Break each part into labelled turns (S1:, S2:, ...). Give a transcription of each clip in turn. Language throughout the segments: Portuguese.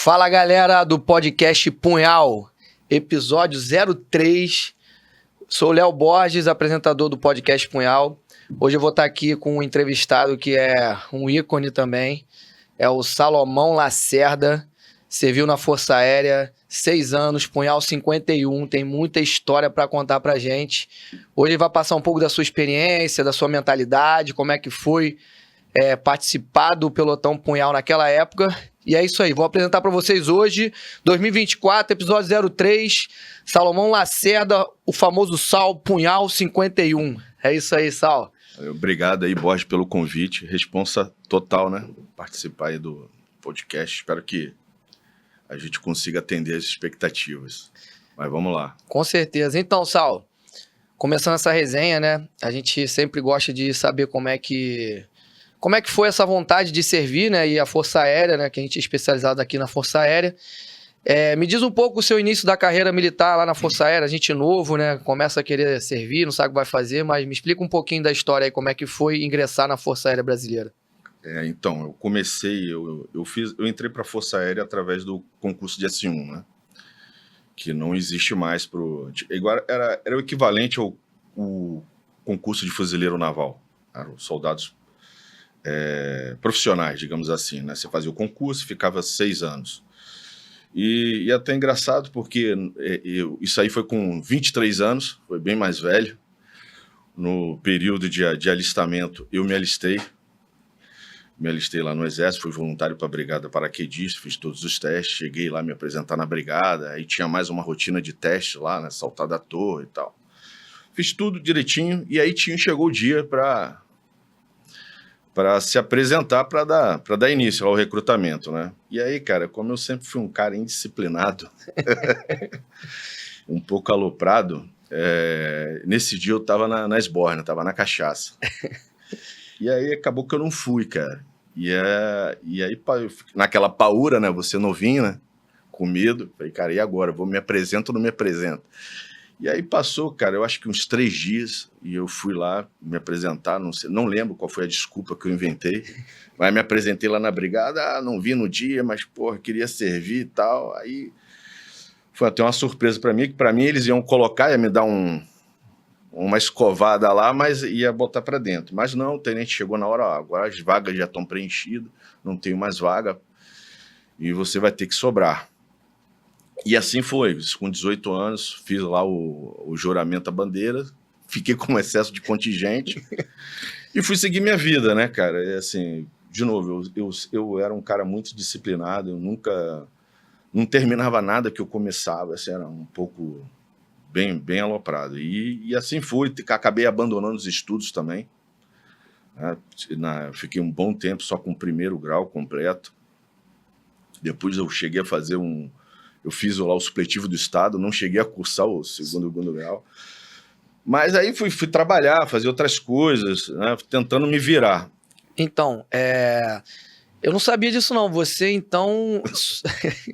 S1: Fala, galera do podcast Punhal, episódio 03. Sou o Léo Borges, apresentador do podcast Punhal. Hoje eu vou estar aqui com um entrevistado que é um ícone também. É o Salomão Lacerda. Serviu na Força Aérea, 6 anos, Punhal 51. Tem muita história para contar pra gente. Hoje ele vai passar um pouco da sua experiência, da sua mentalidade, como é que foi participar do pelotão Punhal naquela época. E é isso aí, vou apresentar para vocês hoje, 2024, episódio 03, Salomão Lacerda, o famoso Sal, Punhal 51. É isso aí, Sal.
S2: Obrigado aí, Borges, pelo convite. Responsa total, né? Participar aí do podcast. Espero que a gente consiga atender as expectativas. Mas vamos lá.
S1: Com certeza. Então, Sal, começando essa resenha, né? A gente sempre gosta de saber como é que foi essa vontade de servir, né? E a Força Aérea, né? Que a gente é especializado aqui na Força Aérea. Me diz um pouco o seu início da carreira militar lá na Força Aérea. A gente novo, né? Começa a querer servir, não sabe o que vai fazer, mas me explica um pouquinho da história aí, como é que foi ingressar na Força Aérea Brasileira.
S2: Então, eu comecei, eu entrei para a Força Aérea através do concurso de S1, né? Que não existe mais era o equivalente ao concurso de fuzileiro naval. Eram soldados profissionais, digamos assim, né? Você fazia o concurso, ficava 6 anos. E é até engraçado porque isso aí foi com 23 anos, foi bem mais velho. No período de alistamento, eu me alistei lá no Exército, fui voluntário para a Brigada Paraquedista, fiz todos os testes, cheguei lá me apresentar na Brigada, aí tinha mais uma rotina de teste lá, né? Saltar da torre e tal. Fiz tudo direitinho e aí chegou o dia para se apresentar, para dar início ao recrutamento, né? E aí, cara, como eu sempre fui um cara indisciplinado, um pouco aloprado, nesse dia eu tava na esbórnia, tava na cachaça. E aí acabou que eu não fui, cara. E aí, naquela paura, né? Você novinho, né? Com medo. Falei, cara, e agora? Me apresento ou não me apresento? E aí passou, cara, eu acho que uns 3 dias, e eu fui lá me apresentar, não lembro qual foi a desculpa que eu inventei, mas me apresentei lá na brigada, não vi no dia, mas, porra, queria servir e tal. Aí foi até uma surpresa para mim, que para mim eles iam colocar, ia me dar uma escovada lá, mas ia botar para dentro. Mas não, o tenente chegou na hora, agora as vagas já estão preenchidas, não tenho mais vaga, e você vai ter que sobrar. E assim foi, com 18 anos, fiz lá o juramento à bandeira, fiquei com excesso de contingente e fui seguir minha vida, né, cara? Assim, de novo, eu era um cara muito disciplinado, eu nunca, não terminava nada que eu começava, assim, era um pouco bem aloprado. E assim fui, acabei abandonando os estudos também, né? Fiquei um bom tempo só com o 1º grau completo, depois eu cheguei a fazer eu fiz lá o supletivo do Estado, não cheguei a cursar o 2º grau. Mas aí fui trabalhar, fazer outras coisas, né, tentando me virar.
S1: Então, eu não sabia disso não. Você, então...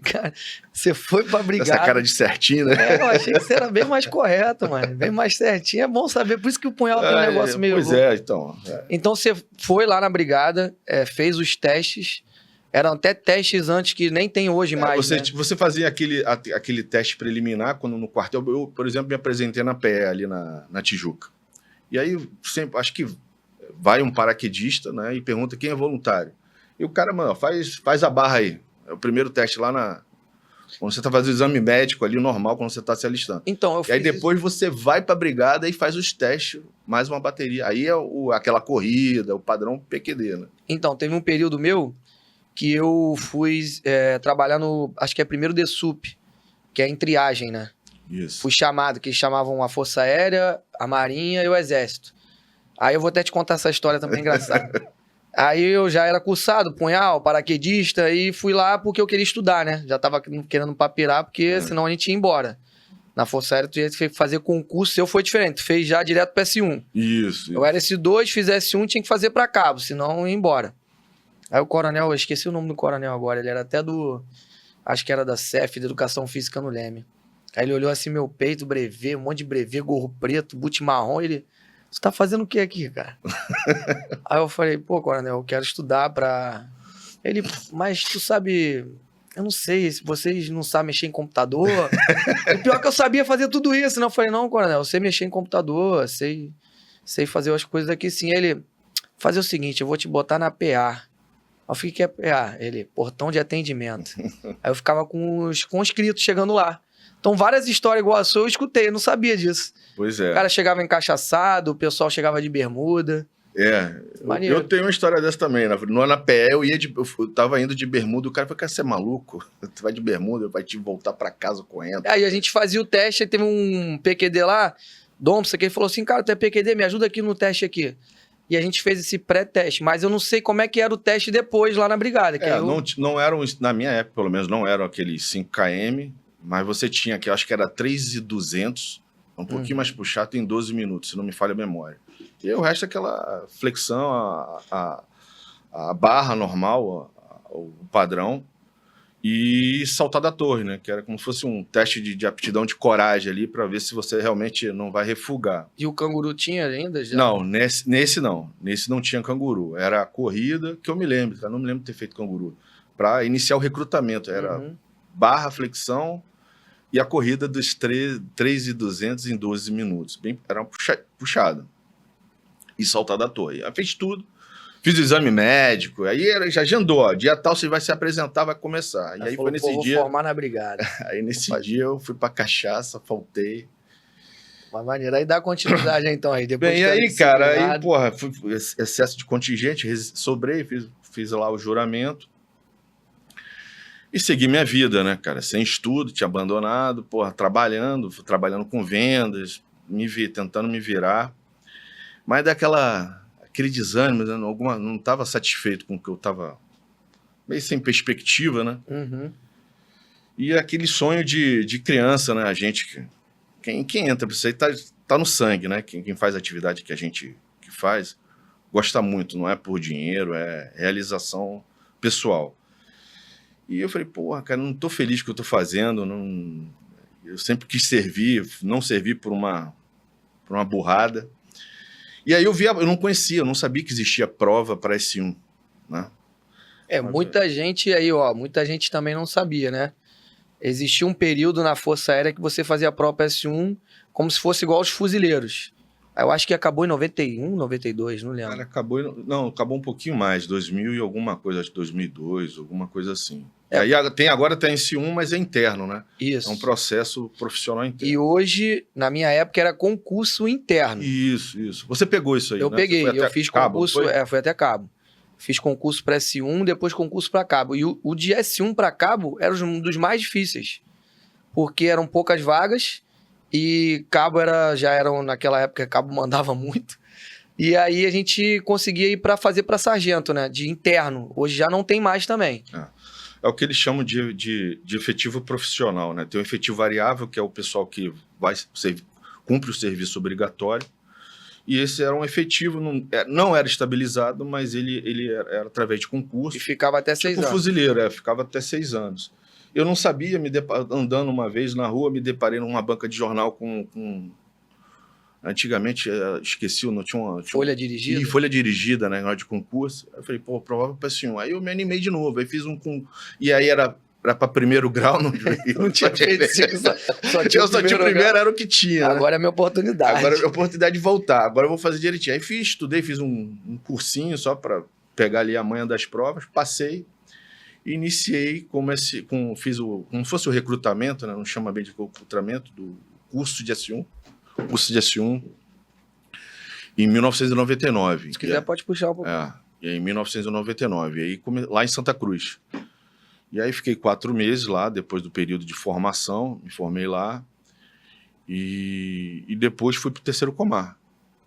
S1: Cara, você foi pra brigada...
S2: Essa cara de certinho, né?
S1: Eu achei que você era bem mais correto, mano. Bem mais certinho. É bom saber. Por isso que o Punhal tem um negócio meio...
S2: Pois
S1: louco.
S2: Então.
S1: Então, você foi lá na brigada, fez os testes... Eram até testes antes que nem tem hoje mais, né?
S2: Você fazia aquele teste preliminar quando no quartel. Eu, por exemplo, me apresentei na PE ali na Tijuca. E aí, sempre, acho que vai um paraquedista, né, e pergunta quem é voluntário. E o cara, mano, faz a barra aí. É o primeiro teste lá quando você tá fazendo o exame médico ali, normal, quando você tá se alistando.
S1: Então,
S2: e aí depois você vai pra brigada e faz os testes, mais uma bateria. Aí é aquela corrida, o padrão PQD, né?
S1: Então, teve um período meu que eu fui trabalhar no, acho que é 1º DSUP, que é em triagem, né?
S2: Isso.
S1: Fui chamado, que eles chamavam a Força Aérea, a Marinha e o Exército. Aí eu vou até te contar essa história também engraçada. Aí eu já era cursado, punhal, paraquedista, e fui lá porque eu queria estudar, né? Já tava querendo papirar, porque senão a gente ia embora. Na Força Aérea, tu ia fazer concurso, seu foi diferente, tu fez já direto pro S1.
S2: Isso.
S1: Eu era S2, fiz S1, tinha que fazer pra cabo, senão eu ia embora. Aí o coronel, eu esqueci o nome do coronel agora, ele era até acho que era da CEF, de Educação Física no Leme. Aí ele olhou assim meu peito, brevê, um monte de brevê, gorro preto, boot marrom, ele... Você tá fazendo o que aqui, cara? Aí eu falei, pô, coronel, eu quero estudar pra... Ele, mas tu sabe eu não sei, se vocês não sabem mexer em computador. O pior é que eu sabia fazer tudo isso, né? Eu falei, não, coronel, eu sei mexer em computador, sei fazer as coisas aqui sim. Aí ele, fazer o seguinte, eu vou te botar na PA. Eu fiquei, que é PA? Ele, portão de atendimento. Aí eu ficava com os conscritos chegando lá. Então várias histórias igual a sua eu escutei, eu não sabia disso.
S2: Pois
S1: O
S2: é.
S1: cara chegava encaixaçado, o pessoal chegava de bermuda.
S2: Maneiro. Eu tenho uma história dessa também. Na PE eu tava indo de bermuda, o cara falou, cara, você é maluco? Tu vai de bermuda, vai te voltar pra casa correndo.
S1: Aí a gente fazia o teste, aí teve um PQD lá, Dom, isso aqui, ele falou assim, cara, tu é PQD, me ajuda aqui no teste aqui. E a gente fez esse pré-teste, mas eu não sei como é que era o teste depois lá na brigada. Que
S2: não eram, na minha época pelo menos, não eram aqueles 5 km, mas você tinha que, eu acho que era 3.200, um pouquinho mais puxado, em 12 minutos, se não me falha a memória. E o resto é aquela flexão, a barra normal, o padrão, e saltar da torre, né? Que era como se fosse um teste de aptidão de coragem ali, para ver se você realmente não vai refugar.
S1: E o canguru tinha ainda? Já?
S2: Não, nesse não. Nesse não tinha canguru. Era a corrida, que eu me lembro, tá? Não me lembro de ter feito canguru. Para iniciar o recrutamento, era barra, flexão e a corrida dos 3.200 em 12 minutos. Era puxada. E saltar da torre. Aí fez tudo. Fiz o exame médico, aí já agendou, ó, dia tal você vai se apresentar, vai começar. E aí foi nesse dia...
S1: Vou formar na brigada.
S2: Aí nesse dia eu fui pra cachaça, faltei.
S1: Uma maneira, aí dá continuidade então aí. Depois
S2: bem, aí cara, aí porra, excesso de contingente, sobrei, fiz lá o juramento. E segui minha vida, né, cara, sem estudo, tinha abandonado, porra, trabalhando com vendas, tentando me virar. Mas aquele desânimo, não estava satisfeito com o que eu estava meio sem perspectiva, né? E aquele sonho de criança, né? A gente, quem entra para isso aí tá no sangue, né? Quem faz a atividade que a gente faz, gosta muito, não é por dinheiro, é realização pessoal. E eu falei, porra, cara, não tô feliz com o que eu tô fazendo, eu sempre quis servir, não servi por uma burrada. E aí eu não conhecia, eu não sabia que existia prova para S1, né?
S1: Muita gente aí, ó, muita gente também não sabia, né? Existia um período na Força Aérea que você fazia a prova para S1 como se fosse igual aos fuzileiros. Eu acho que acabou em 91, 92, não lembro.
S2: Cara, acabou um pouquinho mais, 2000 e alguma coisa, acho que 2002, alguma coisa assim. Aí agora tem S1, mas é interno, né?
S1: Isso.
S2: É um processo profissional interno.
S1: E hoje, na minha época, era concurso interno.
S2: Isso. Você pegou isso aí,
S1: eu
S2: né?
S1: Peguei, eu fiz concurso,
S2: cabo,
S1: foi até cabo. Fiz concurso para S1, depois concurso para cabo. E o de S1 para cabo era um dos mais difíceis, porque eram poucas vagas e cabo naquela época, cabo mandava muito. E aí a gente conseguia ir para fazer para sargento, né? De interno. Hoje já não tem mais também.
S2: É o que eles chamam de efetivo profissional, né? Tem o efetivo variável, que é o pessoal que cumpre o serviço obrigatório. E esse era um efetivo, não era estabilizado, mas ele era através de concurso.
S1: E ficava até 6 anos.
S2: Fuzileiro, ficava até 6 anos. Eu não sabia, andando uma vez na rua, me deparei numa banca de jornal com antigamente, esqueci, não tinha uma...
S1: Folha dirigida?
S2: Folha dirigida, né, na hora de concurso. Eu falei, pô, provável para S1. Aí eu me animei de novo, aí fiz e aí era para primeiro grau, não
S1: tinha feito só tinha o primeiro,
S2: era o que tinha.
S1: Agora é a minha oportunidade.
S2: Agora é a minha oportunidade de voltar, agora eu vou fazer direitinho. Aí estudei, fiz um cursinho só para pegar ali a manha das provas, passei, iniciei como se fosse o recrutamento, né, não chama bem de recrutamento, do curso de S1. Curso de S1 em 1999.
S1: Se quiser, pode puxar um pouco.
S2: Em 1999, aí lá em Santa Cruz. E aí fiquei 4 meses lá, depois do período de formação, me formei lá. E depois fui para o 3º Comar.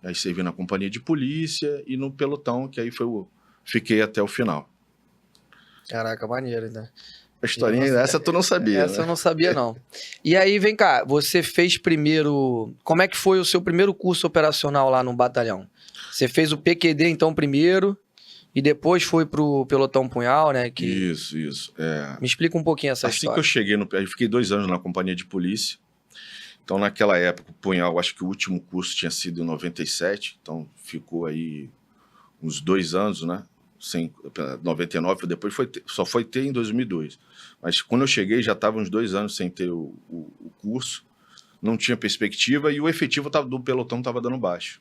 S2: Aí servi na companhia de polícia e no pelotão, que aí fiquei até o final.
S1: Caraca, maneiro, né?
S2: A historinha essa tu não sabia,
S1: Essa, né? Eu não sabia, não. E aí, vem cá, você fez primeiro... Como é que foi o seu primeiro curso operacional lá no batalhão? Você fez o PQD, então, primeiro, e depois foi pro pelotão punhal, né?
S2: Isso.
S1: Me explica um pouquinho essa história.
S2: Assim que eu cheguei, eu fiquei 2 anos na companhia de polícia. Então, naquela época, o punhal, acho que o último curso tinha sido em 97, então ficou aí uns 2 anos, né? 99, depois só foi ter em 2002. Mas quando eu cheguei, já estava uns 2 anos sem ter o curso, não tinha perspectiva e o efetivo do pelotão estava dando baixo.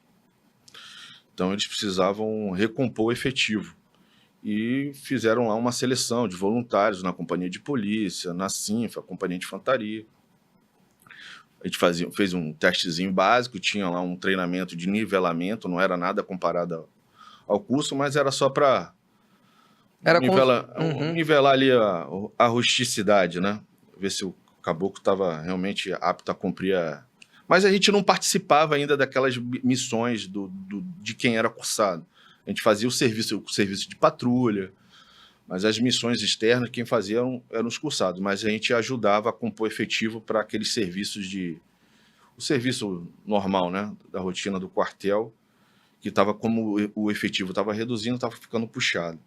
S2: Então, eles precisavam recompor o efetivo. E fizeram lá uma seleção de voluntários na companhia de polícia, na CINFA, companhia de infantaria. A gente fez um testezinho básico, tinha lá um treinamento de nivelamento, não era nada comparado ao curso, mas era só para nivelar ali a rusticidade, né? Ver se o caboclo estava realmente apto a cumprir a... Mas a gente não participava ainda daquelas missões de quem era cursado. A gente fazia o serviço de patrulha, mas as missões externas, quem fazia eram os cursados. Mas a gente ajudava a compor efetivo para aqueles serviços o serviço normal, né? Da rotina do quartel, que estava, como o efetivo estava reduzindo, estava ficando puxado.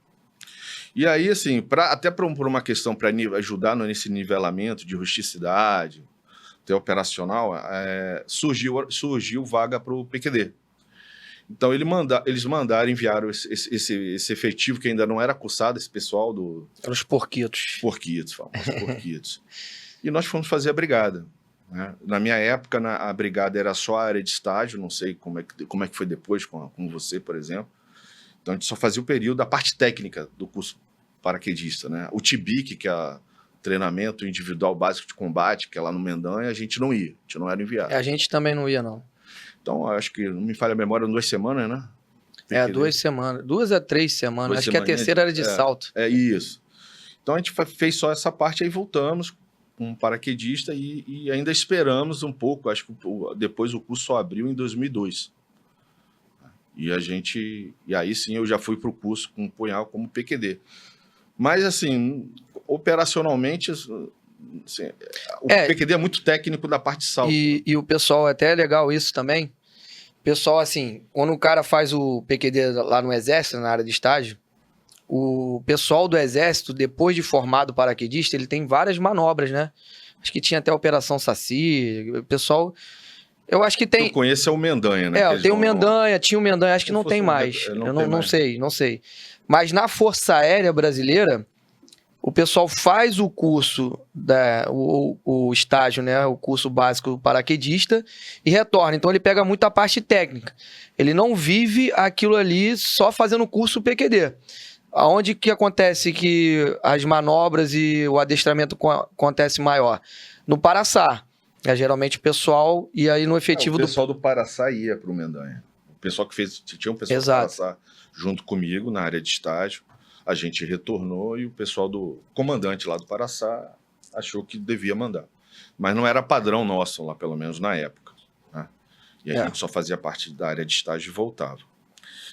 S2: E aí, assim, até por uma questão para ajudar nesse nivelamento de rusticidade, até operacional, surgiu vaga para o PQD. Então, eles enviaram esse efetivo que ainda não era cursado, esse pessoal do...
S1: Eram os porquitos.
S2: Famosos porquitos. E nós fomos fazer a brigada. Né? Na minha época, a brigada era só a área de estágio, não sei como é que foi depois com você, por exemplo. Então, a gente só fazia o período da parte técnica do curso paraquedista. Né? O TBIC, que é treinamento individual básico de combate, que é lá no Mendanha, a gente não ia, a gente não era enviado.
S1: A gente também não ia, não.
S2: Então, acho que, não me falha a memória, 2 semanas, né?
S1: PQD. 2 semanas. 2 a 3 semanas. Acho que a terceira era de salto.
S2: É isso. Então, a gente fez só essa parte, aí voltamos com um paraquedista e ainda esperamos um pouco. Acho que depois o curso só abriu em 2002. E aí sim eu já fui para o curso com o punhal como PQD. Mas, assim, operacionalmente... Assim, o PQD é muito técnico da parte de salto.
S1: E o pessoal, até é legal isso também. O pessoal, assim, quando o cara faz o PQD lá no Exército, na área de estágio, o pessoal do Exército, depois de formado paraquedista, ele tem várias manobras, né? Acho que tinha até a Operação Saci. O pessoal... Eu acho que tem...
S2: Eu conheço o Mendanha, né?
S1: Tem o Mendanha, tinha o Mendanha, acho que não tem mais. Eu não sei. Mas na Força Aérea Brasileira, o pessoal faz o curso, o estágio, né? O curso básico do paraquedista e retorna. Então ele pega muito a parte técnica. Ele não vive aquilo ali só fazendo o curso PQD. Aonde que acontece que as manobras e o adestramento acontece maior? No Paraçá. Geralmente o pessoal, e aí no efetivo
S2: o pessoal do Paraçá ia para o Mendanha. O pessoal tinha um pessoal do Paraçá junto comigo na área de estágio. A gente retornou e o pessoal do comandante lá do Paraçá achou que devia mandar. Mas não era padrão nosso lá, pelo menos na época. Né? E a gente só fazia parte da área de estágio e voltava.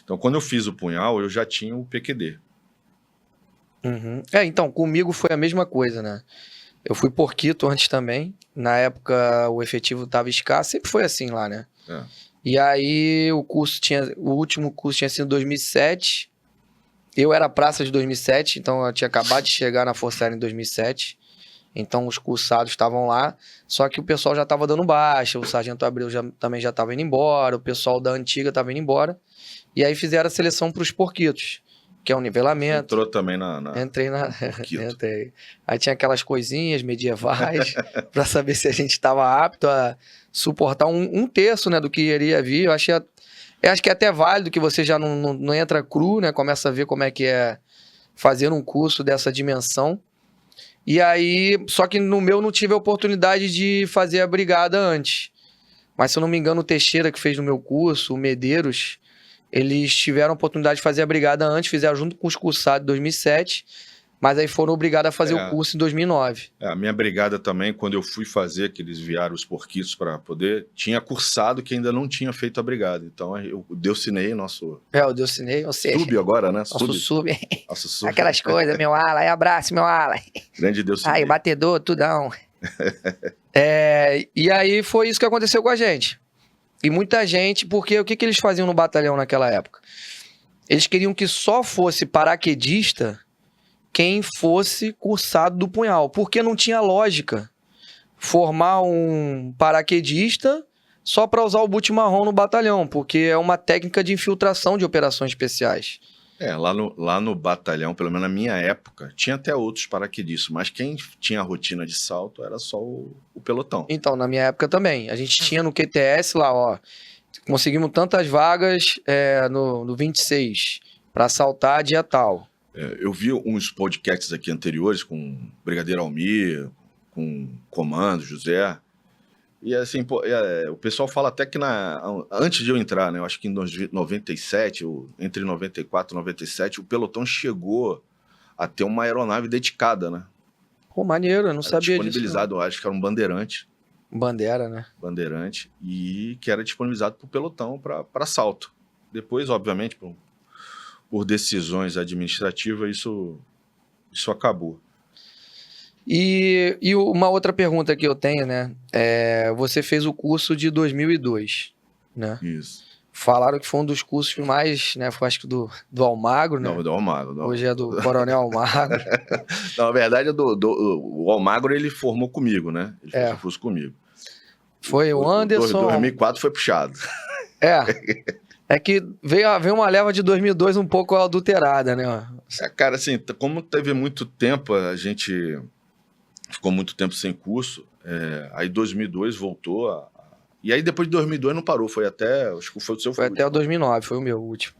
S2: Então, quando eu fiz o punhal, eu já tinha o PQD.
S1: Uhum. Então, comigo foi a mesma coisa, né? Eu fui porquito antes também. Na época, o efetivo estava escasso. Sempre foi assim lá, né? E aí, o último curso tinha sido em 2007. Eu era praça de 2007, então eu tinha acabado de chegar na Força Aérea em 2007. Então, os cursados estavam lá. Só que o pessoal já estava dando baixa. O Sargento Abreu também já estava indo embora. O pessoal da antiga estava indo embora. E aí, fizeram a seleção para os porquitos, que é um nivelamento.
S2: Entrou também
S1: Entrei Entrei. Aí tinha aquelas coisinhas medievais para saber se a gente estava apto a suportar um terço, né, do que iria vir. Eu acho que é até válido que você já não entra cru, né? Começa a ver como é que é fazer um curso dessa dimensão. E aí, só que no meu não tive a oportunidade de fazer a brigada antes. Mas se eu não me engano, o Teixeira, que fez no meu curso, o Medeiros, eles tiveram a oportunidade de fazer a brigada antes, fizeram junto com os cursados em 2007, mas aí foram obrigados a fazer o curso em 2009.
S2: A minha brigada também, quando eu fui fazer, que eles vieram os porquitos para poder, tinha cursado que ainda não tinha feito a brigada. Então, o Delcinei, nosso...
S1: O Delcinei, ou seja...
S2: Sub agora, né?
S1: Nosso sub.
S2: Nosso sub.
S1: Aquelas coisas, meu ala, aí abraço, meu ala.
S2: Grande Delcinei.
S1: Aí, batedor, tudão. E aí foi isso que aconteceu com a gente. E muita gente, porque o que eles faziam no batalhão naquela época? Eles queriam que só fosse paraquedista quem fosse cursado do punhal, porque não tinha lógica formar um paraquedista só para usar o boot marrom no batalhão, porque é uma técnica de infiltração de operações especiais.
S2: Lá no batalhão, pelo menos na minha época, tinha até outros paraquedistas, mas quem tinha a rotina de salto era só o pelotão.
S1: Então, na minha época também. A gente tinha no QTS lá, ó, conseguimos tantas vagas no 26 para saltar dia tal.
S2: Eu vi uns podcasts aqui anteriores com Brigadeiro Almir, com Comando, José. E assim, pô, o pessoal fala até que antes de eu entrar, né? Eu acho que em 97, entre 94 e 97, o pelotão chegou a ter uma aeronave dedicada, né?
S1: Pô, maneiro, eu não sabia disso.
S2: Disponibilizado, eu acho que era um bandeirante.
S1: Bandeira, né?
S2: Bandeirante, e que era disponibilizado para o pelotão para salto. Depois, obviamente, por decisões administrativas, isso acabou.
S1: E uma outra pergunta que eu tenho, né? Você fez o curso de 2002, né?
S2: Isso.
S1: Falaram que foi um dos cursos mais, né? Foi acho que do Almagro, né?
S2: Não, do Almagro.
S1: Hoje é do Coronel Almagro.
S2: Não, na verdade, o Almagro, ele formou comigo, né? Ele fez o curso comigo.
S1: Foi o Anderson.
S2: 2004 foi puxado.
S1: É que veio uma leva de 2002 um pouco adulterada, né?
S2: Cara, assim, como teve muito tempo, a gente ficou muito tempo sem curso, aí 2002 voltou, e aí depois de 2002 não parou, acho que foi o seu.
S1: Foi até o 2009, foi o meu último.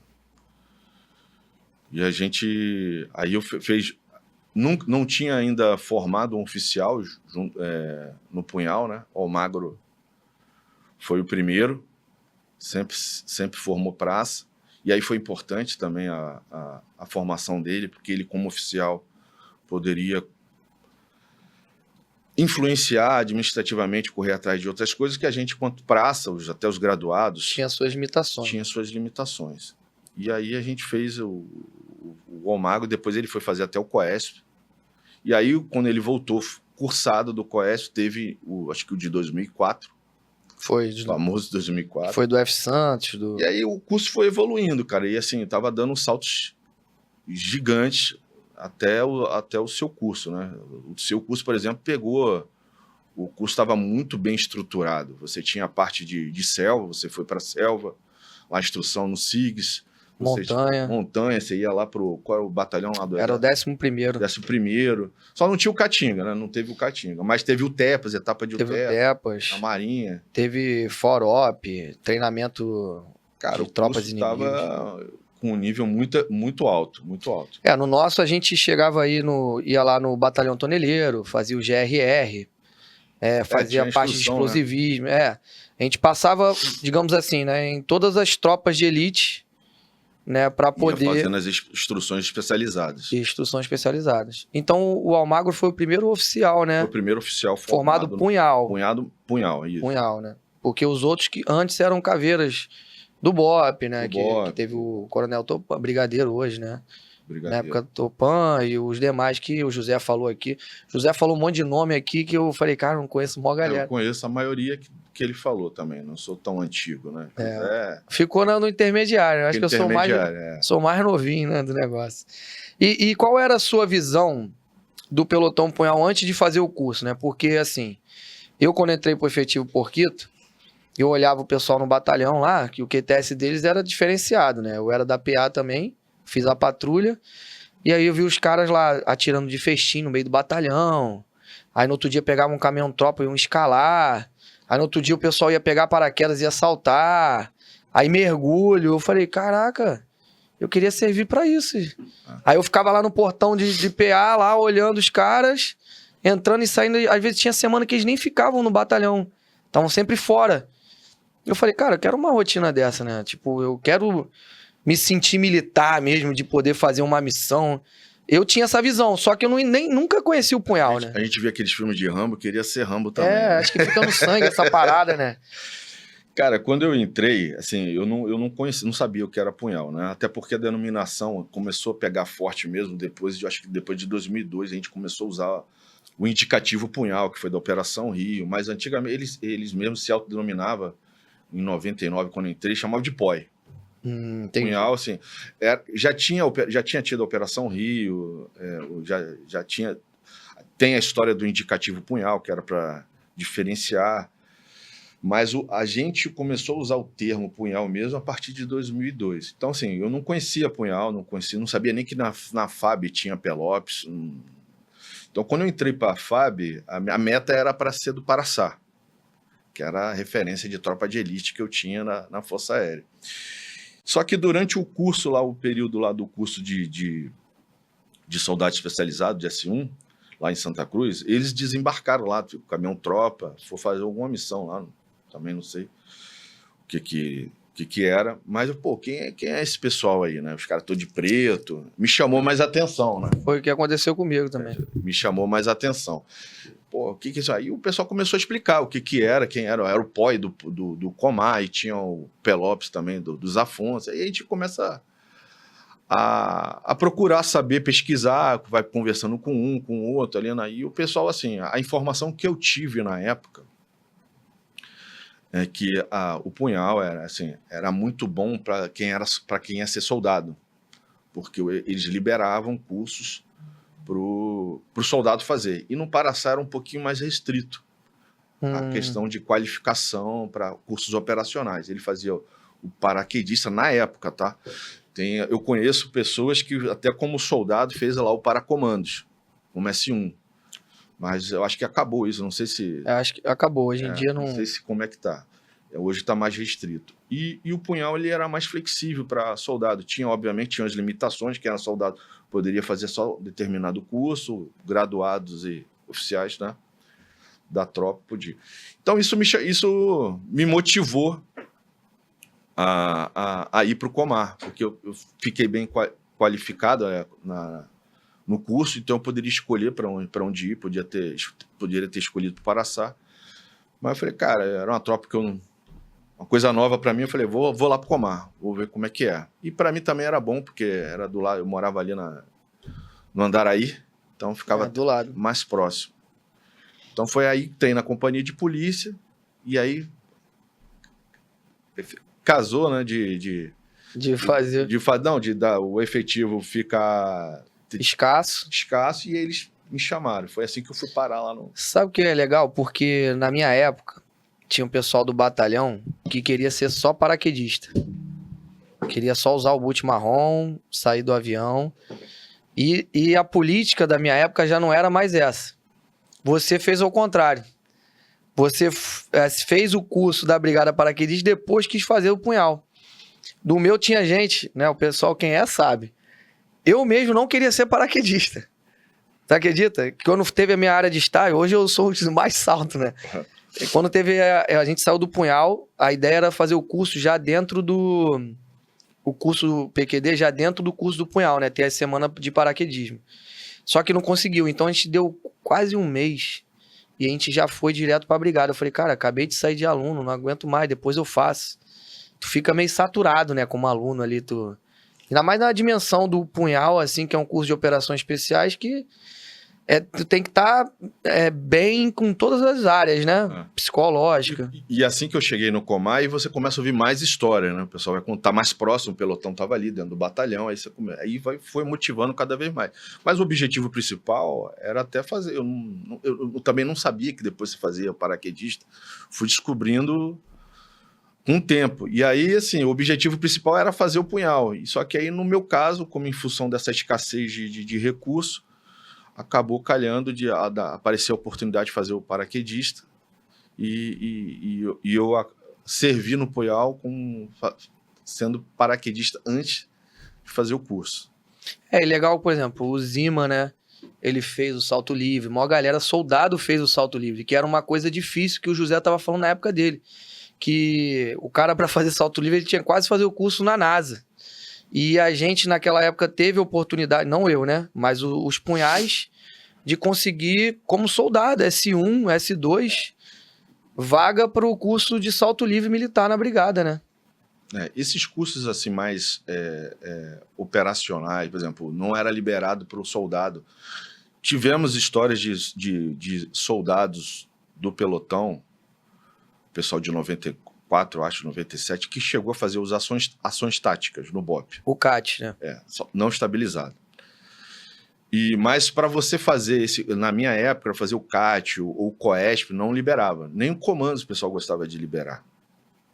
S2: E a gente, aí eu não tinha ainda formado um oficial no Punhal, né? O Almagro foi o primeiro, sempre formou praça, e aí foi importante também a formação dele, porque ele como oficial poderia influenciar administrativamente, correr atrás de outras coisas que a gente, quanto praça, até os graduados...
S1: Tinha suas limitações.
S2: Tinha suas limitações. E aí a gente fez o Almagro, depois ele foi fazer até o COESP. E aí, quando ele voltou cursado do COESP, teve, acho que o de 2004.
S1: Foi.
S2: O famoso 2004.
S1: Foi do F. Santos.
S2: E aí o curso foi evoluindo, cara. E assim, tava dando saltos gigantes até o seu curso, né? O seu curso, por exemplo, o curso estava muito bem estruturado. Você tinha a parte de selva, você foi para a selva, a instrução no SIGS. Montanha, você ia lá qual era o batalhão lá do...
S1: Era o 11º.
S2: 11º. Só não tinha o Caatinga, né? Não teve o Caatinga. Mas teve o TEPAS, etapa de
S1: TEPAS.
S2: A Marinha.
S1: Teve FOROP, treinamento de tropas inimigas.
S2: Estava com um nível muito alto, muito alto.
S1: No nosso a gente chegava aí, ia lá no Batalhão Toneleiro, fazia o GRR, fazia a parte de explosivismo. Né? A gente passava, digamos assim, né, em todas as tropas de elite, né, para poder...
S2: fazendo as instruções especializadas.
S1: Instruções especializadas. Então, o Almagro foi o primeiro oficial, né?
S2: Foi o primeiro oficial
S1: formado punhal.
S2: Punhal, isso.
S1: Punhal, né? Porque os outros que antes eram caveiras do BOP, né? Que teve o Coronel Topan, Brigadeiro hoje, né? Na época do Topan e os demais que o José falou aqui. José falou um monte de nome aqui que eu falei, cara, não conheço mó galera.
S2: Eu conheço a maioria que ele falou também, não sou tão antigo, né?
S1: Ficou no intermediário, acho que eu sou mais novinho, né, do negócio. E qual era a sua visão do pelotão punhal antes de fazer o curso, né? Porque, assim, eu quando entrei pro efetivo Porquito, eu olhava o pessoal no batalhão lá, que o QTS deles era diferenciado, né? Eu era da PA também, fiz a patrulha, e aí eu vi os caras lá atirando de festim no meio do batalhão. Aí no outro dia pegavam um caminhão tropa e iam escalar. Aí no outro dia o pessoal ia pegar paraquedas e ia saltar. Aí mergulho. Eu falei, caraca, eu queria servir pra isso. Aí eu ficava lá no portão de PA, lá olhando os caras, entrando e saindo. Às vezes tinha semana que eles nem ficavam no batalhão. Estavam sempre fora. Eu falei, cara, eu quero uma rotina dessa, né? Tipo, eu quero me sentir militar mesmo, de poder fazer uma missão. Eu tinha essa visão, só que eu nunca conheci o punhal, né?
S2: A gente via aqueles filmes de Rambo, queria ser Rambo também. Né?
S1: Acho que fica no sangue essa parada, né?
S2: Cara, quando eu entrei, assim, eu não conhecia, não sabia o que era punhal, né? Até porque a denominação começou a pegar forte mesmo acho que depois de 2002 a gente começou a usar o indicativo punhal, que foi da Operação Rio, mas antigamente eles mesmos se autodenominavam, em 99, quando eu entrei, chamavam de POI. Punhal, assim, já tinha tido a Operação Rio, já tem a história do indicativo punhal, que era para diferenciar, Mas a gente começou a usar o termo punhal mesmo a partir de 2002. Então, assim, eu não conhecia punhal, não sabia nem que na FAB tinha Pelops. Então, quando eu entrei para a FAB, a meta era para ser do Paraçá, que era a referência de tropa de elite que eu tinha na Força Aérea. Só que durante o curso lá, o período lá do curso de soldado especializado, de S1, lá em Santa Cruz, eles desembarcaram lá, tipo, caminhão tropa, for fazer alguma missão lá, também não sei o que era, mas, pô, quem é esse pessoal aí, né? Os caras todos de preto, me chamou mais atenção, né?
S1: Foi o que aconteceu comigo também.
S2: Me chamou mais atenção. Pô, o que é isso aí? E o pessoal começou a explicar o que era, quem era. Era o POI do Comar, e tinha o Pelops também, dos Afonso. Aí a gente começa a procurar saber, pesquisar, vai conversando com um, com o outro, ali. E o pessoal, assim, a informação que eu tive na época é que o punhal era muito bom para quem ia ser soldado, porque eles liberavam cursos para o soldado fazer. E no Paraçá era um pouquinho mais restrito a questão de qualificação para cursos operacionais. Ele fazia o paraquedista na época, tá? Eu conheço pessoas que até como soldado fez lá o paracomandos, como S1. Mas eu acho que acabou isso, não sei se...
S1: Eu acho que acabou, hoje em dia não...
S2: Não sei como é que tá. Hoje está mais restrito. E o punhal ele era mais flexível para soldado. Obviamente, tinha as limitações, que era soldado poderia fazer só determinado curso, graduados e oficiais, né, da tropa podia. Então isso me motivou a ir para o Comar, porque eu fiquei bem qualificado no curso, então eu poderia escolher para onde ir, poderia ter escolhido para o Paraçá. Mas eu falei, cara, era uma tropa que uma coisa nova para mim, eu falei, vou lá pro Comar, vou ver como é que é. E para mim também era bom, porque era do lado, eu morava ali no Andaraí, então ficava
S1: do lado,
S2: mais próximo. Então foi aí que tem na companhia de polícia, e aí casou, né, de dar o efetivo ficar
S1: escasso,
S2: e eles me chamaram. Foi assim que eu fui parar lá no...
S1: Sabe o que é legal? Porque na minha época, tinha um pessoal do batalhão que queria ser só paraquedista. Queria só usar o boot marrom, sair do avião. E a política da minha época já não era mais essa. Você fez ao contrário. Você fez o curso da Brigada Paraquedista e depois quis fazer o punhal. Do meu tinha gente, né? O pessoal, quem sabe. Eu mesmo não queria ser paraquedista. Você acredita? Que quando teve a minha área de estágio, hoje eu sou o mais salto, né? E quando teve a gente saiu do punhal, a ideia era fazer o curso já dentro o curso PQD já dentro do curso do punhal, né? Ter a semana de paraquedismo. Só que não conseguiu, então a gente deu quase um mês e a gente já foi direto pra brigada. Eu falei, cara, acabei de sair de aluno, não aguento mais, depois eu faço. Tu fica meio saturado, né, como aluno ali, ainda mais na dimensão do punhal, assim, que é um curso de operações especiais que tu tem que estar bem com todas as áreas, né? Psicológica.
S2: E assim que eu cheguei no Comar, aí você começa a ouvir mais história, né? O pessoal vai contar mais próximo, o pelotão estava ali dentro do batalhão, foi motivando cada vez mais. Mas o objetivo principal era até fazer. Eu também não sabia que depois você fazia paraquedista. Fui descobrindo com o tempo. E aí, assim, o objetivo principal era fazer o punhal. Só que aí, no meu caso, como em função dessa escassez de recurso, acabou calhando de aparecer a oportunidade de fazer o paraquedista e eu servi no punhal sendo paraquedista antes de fazer o curso.
S1: É legal, por exemplo, o Zima, né? Ele fez o salto livre, a maior galera, soldado fez o salto livre, que era uma coisa difícil que o José estava falando na época dele, que o cara para fazer salto livre ele tinha quase fazer o curso na NASA. E a gente, naquela época, teve oportunidade, não eu, né? Mas os punhais, de conseguir, como soldado, S1, S2, vaga para o curso de salto livre militar na brigada, né?
S2: Esses cursos, assim, mais operacionais, por exemplo, não era liberado para o soldado. Tivemos histórias de soldados do pelotão, pessoal de 94, eu acho, 97, que chegou a fazer ações táticas no BOP.
S1: O CAT, né?
S2: Não estabilizado. Mas para você fazer na minha época, fazer o CAT ou o COESP, não liberava. Nem o Comandos o pessoal gostava de liberar.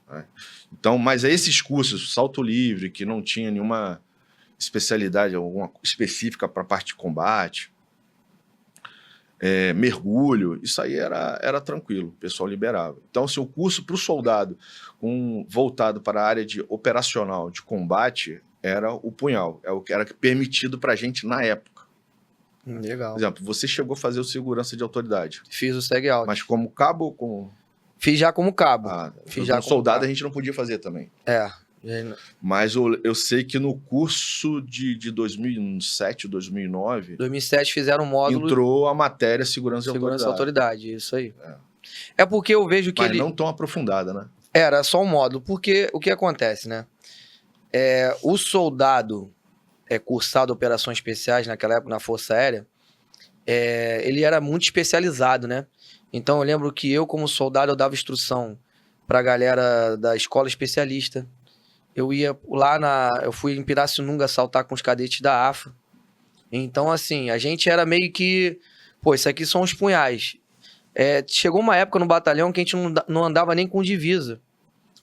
S2: Né? Então, mas esses cursos, salto livre, que não tinha nenhuma especialidade alguma específica para a parte de combate, mergulho, isso aí era tranquilo, o pessoal liberava. Então, assim, o curso para o soldado voltado para a área de operacional, de combate, era o punhal, é o que era permitido para a gente na época.
S1: Legal.
S2: Por exemplo, você chegou a fazer o segurança de autoridade.
S1: Fiz o SEG-Out.
S2: Mas como cabo ou como...
S1: Fiz já como cabo.
S2: Fiz já como soldado cabo. A gente não podia fazer também. Mas eu sei que no curso de 2007, 2009...
S1: 2007 fizeram um módulo...
S2: Entrou a matéria segurança de
S1: autoridade, isso aí. É porque eu vejo que
S2: Mas não tão aprofundada, né?
S1: Era só um módulo, porque o que acontece, né? O soldado cursado operações especiais naquela época na Força Aérea, ele era muito especializado, né? Então eu lembro que eu, como soldado, eu dava instrução pra galera da escola especialista. Eu ia lá eu fui em Pirassununga assaltar com os cadetes da AFA. Então, assim, a gente era meio que... Pô, isso aqui são os punhais. Chegou uma época no batalhão que a gente não andava nem com divisa.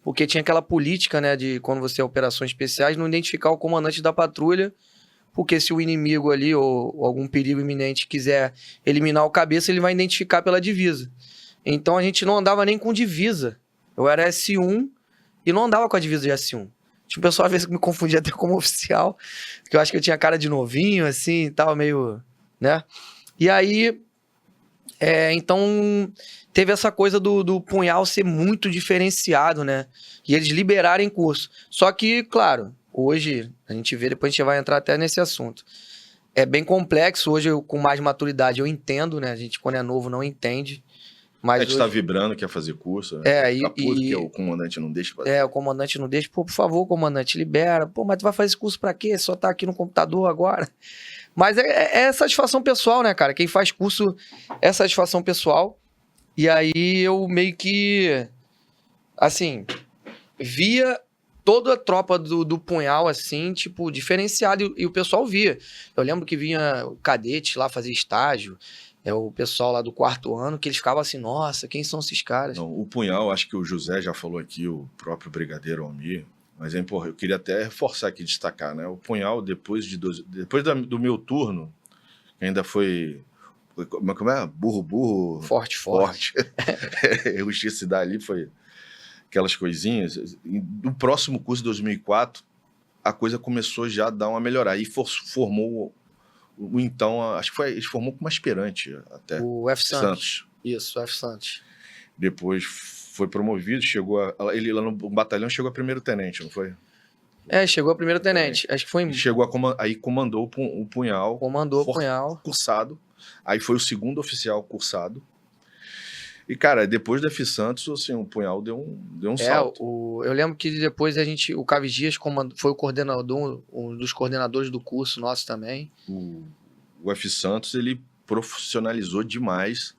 S1: Porque tinha aquela política, né, de quando você é operações especiais, não identificar o comandante da patrulha, porque se o inimigo ali, ou algum perigo iminente, quiser eliminar o cabeça, ele vai identificar pela divisa. Então a gente não andava nem com divisa. Eu era S1 e não andava com a divisa de S1. Tinha um pessoal às vezes que me confundia até como oficial, porque eu acho que eu tinha cara de novinho, assim, e tal, meio, né? E aí, então, teve essa coisa do punhal ser muito diferenciado, né? E eles liberarem curso. Só que, claro, hoje, a gente vê, depois a gente vai entrar até nesse assunto. É bem complexo, hoje eu, com mais maturidade eu entendo, né? A gente quando é novo não entende. Mas
S2: a gente tá vibrando, quer fazer curso, né? Porque o comandante não deixa fazer.
S1: O comandante não deixa. Pô, por favor, comandante, libera. Pô, mas tu vai fazer esse curso pra quê? Só tá aqui no computador agora. Mas é satisfação pessoal, né, cara? Quem faz curso é satisfação pessoal. E aí eu meio que, assim, via toda a tropa do punhal, assim, tipo, diferenciado. E o pessoal via. Eu lembro que vinha o cadete lá fazer estágio. O pessoal lá do 4º ano, que eles ficavam assim, nossa, quem são esses caras?
S2: Não, o punhal, acho que o José já falou aqui, o próprio Brigadeiro Almir, mas eu queria até reforçar aqui, destacar, né? O punhal, depois do meu turno, que ainda foi, como é? Burro. Forte. Rusticidade ali, foi aquelas coisinhas. No próximo curso de 2004, a coisa começou já a dar uma melhorada, e formou... Então, acho que ele formou como aspirante até.
S1: O F. Santos. Isso, o F. Santos.
S2: Depois foi promovido, ele lá no batalhão chegou a primeiro-tenente, não foi?
S1: Chegou a primeiro-tenente. Acho que foi...
S2: Aí comandou o punhal.
S1: Comandou o punhal.
S2: Cursado. Aí foi o segundo oficial cursado. E, cara, depois do F. Santos, assim, o punhal deu um salto.
S1: Eu lembro que depois o Caves Dias foi o coordenador, um dos coordenadores do curso nosso também.
S2: O F. Santos, ele profissionalizou demais.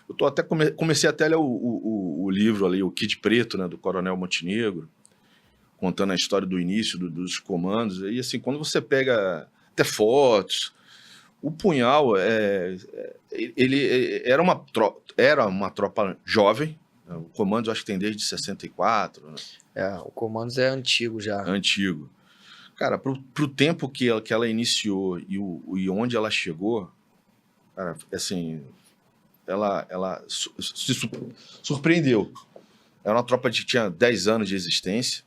S2: Eu tô até comecei até a ler o livro ali, o Kid Preto, né, do Coronel Montenegro, contando a história do início dos comandos. E, assim, quando você pega até fotos... O punhal, ele era uma tropa jovem. O Comandos, acho que tem desde 64. Né?
S1: O Comandos é antigo já.
S2: Antigo. Cara, pro tempo que ela iniciou e onde ela chegou, cara, assim, ela se surpreendeu. Era uma tropa que tinha 10 anos de existência.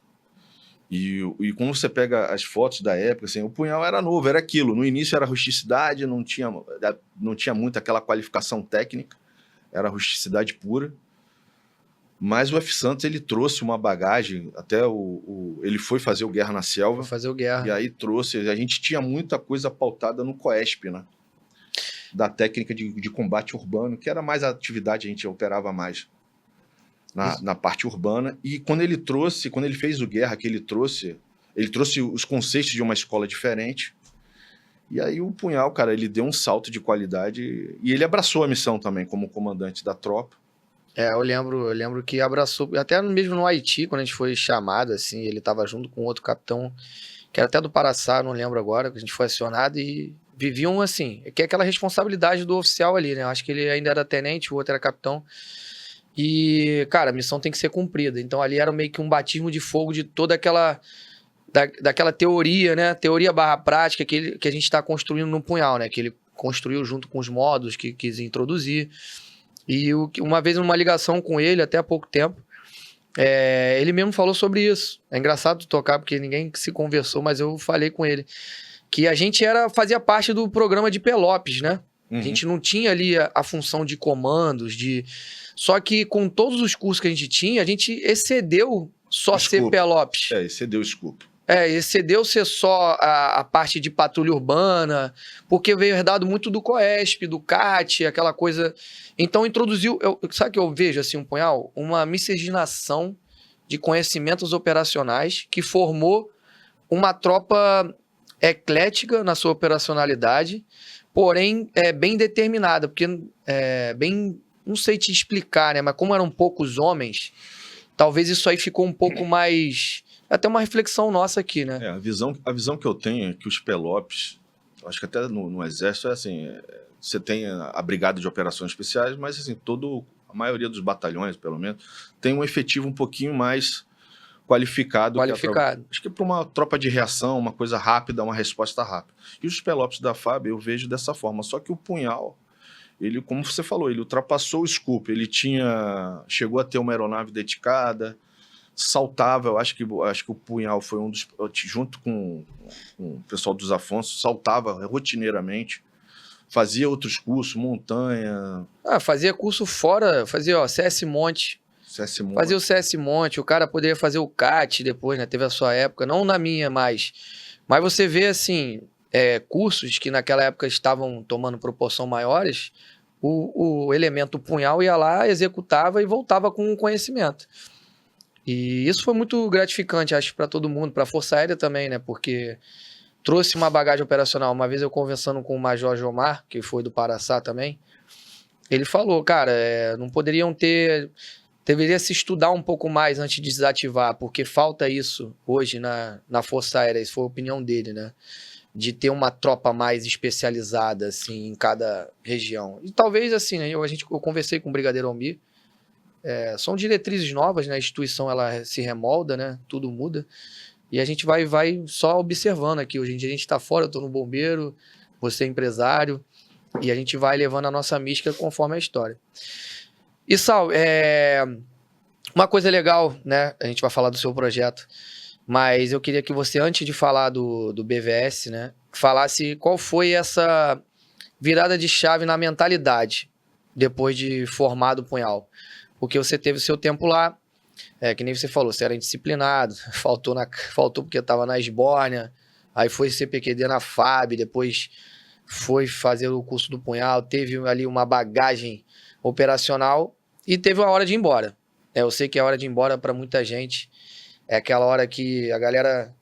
S2: E quando você pega as fotos da época, assim, o punhal era novo, era aquilo. No início era rusticidade, não tinha muito aquela qualificação técnica, era rusticidade pura. Mas o F. Santos, ele trouxe uma bagagem, até ele foi fazer o Guerra na Selva.
S1: Foi fazer o Guerra.
S2: E aí a gente tinha muita coisa pautada no COESP, né? Da técnica de combate urbano, que era mais a atividade, a gente operava mais. Na parte urbana, e quando ele fez o Guerra, que ele trouxe os conceitos de uma escola diferente, e aí o punhal, cara, ele deu um salto de qualidade, e ele abraçou a missão também, como comandante da tropa.
S1: Eu lembro que abraçou, até mesmo no Haiti, quando a gente foi chamado, assim, ele tava junto com outro capitão, que era até do Paraçá, não lembro agora, que a gente foi acionado, e viviam assim, que é aquela responsabilidade do oficial ali, né? Eu acho que ele ainda era tenente, o outro era capitão. E, cara, a missão tem que ser cumprida. Então ali era meio que um batismo de fogo de toda aquela... daquela teoria, né? Teoria barra prática que a gente está construindo no Punhal, né? Que ele construiu junto com os módulos que quis introduzir. E uma vez numa ligação com ele, até há pouco tempo, ele mesmo falou sobre isso. É engraçado tocar, porque ninguém se conversou, mas eu falei com ele. Que a gente fazia parte do programa de Pelopes, né? A gente não tinha ali a função de comandos, só que com todos os cursos que a gente tinha, a gente excedeu só ser Pelopes.
S2: Excedeu o escopo.
S1: Excedeu ser só a parte de patrulha urbana, porque veio herdado muito do COESP, do CAT, aquela coisa. Então introduziu, sabe o que eu vejo assim, um Punhal? Uma miscigenação de conhecimentos operacionais que formou uma tropa eclética na sua operacionalidade, porém bem determinada, porque bem, não sei te explicar, né? Mas como eram poucos homens, talvez isso aí ficou um pouco mais... Até uma reflexão nossa aqui, né?
S2: A visão que eu tenho é que os Pelopes, acho que até no Exército é assim, você tem a Brigada de Operações Especiais, mas assim, a maioria dos batalhões, pelo menos, tem um efetivo um pouquinho mais qualificado. Acho que para uma tropa de reação, uma coisa rápida, uma resposta rápida. E os Pelopes da FAB eu vejo dessa forma, só que o Punhal, ele, como você falou, ele ultrapassou o scope, ele chegou a ter uma aeronave dedicada, saltava, eu acho que o Punhal foi um dos, junto com o pessoal dos Afonso, saltava rotineiramente, fazia outros cursos, montanha...
S1: fazia curso fora, fazia CS Monte. Fazia o CS Monte, o cara poderia fazer o CAT depois, né? Teve a sua época, não na minha mais. Mas você vê, assim, cursos que naquela época estavam tomando proporção maiores, o elemento Punhal ia lá, executava e voltava com o conhecimento. E isso foi muito gratificante, acho, para todo mundo, para a Força Aérea também, né? Porque trouxe uma bagagem operacional. Uma vez eu conversando com o Major Jomar, que foi do Paraçá também, ele falou, cara, não poderiam ter... Deveria se estudar um pouco mais antes de desativar, porque falta isso hoje na Força Aérea, isso foi a opinião dele, né? De ter uma tropa mais especializada, assim, em cada região. E talvez, assim, né, eu conversei com o Brigadeiro Almir, são diretrizes novas, né? A instituição, ela se remolda, né? Tudo muda. E a gente vai só observando aqui. Hoje em dia a gente está fora, eu estou no bombeiro, você é empresário, e a gente vai levando a nossa mística conforme a história. E, Sal, uma coisa legal, né? A gente vai falar do seu projeto, mas eu queria que você, antes de falar do BVS, né, falasse qual foi essa virada de chave na mentalidade depois de formado o Punhal. Porque você teve o seu tempo lá, que nem você falou, você era indisciplinado, faltou porque estava na Esbórnia, aí foi CPQD na FAB, depois foi fazer o curso do Punhal, teve ali uma bagagem operacional e teve a hora de ir embora. Eu sei que é a hora de ir embora para muita gente, é aquela hora que a galera...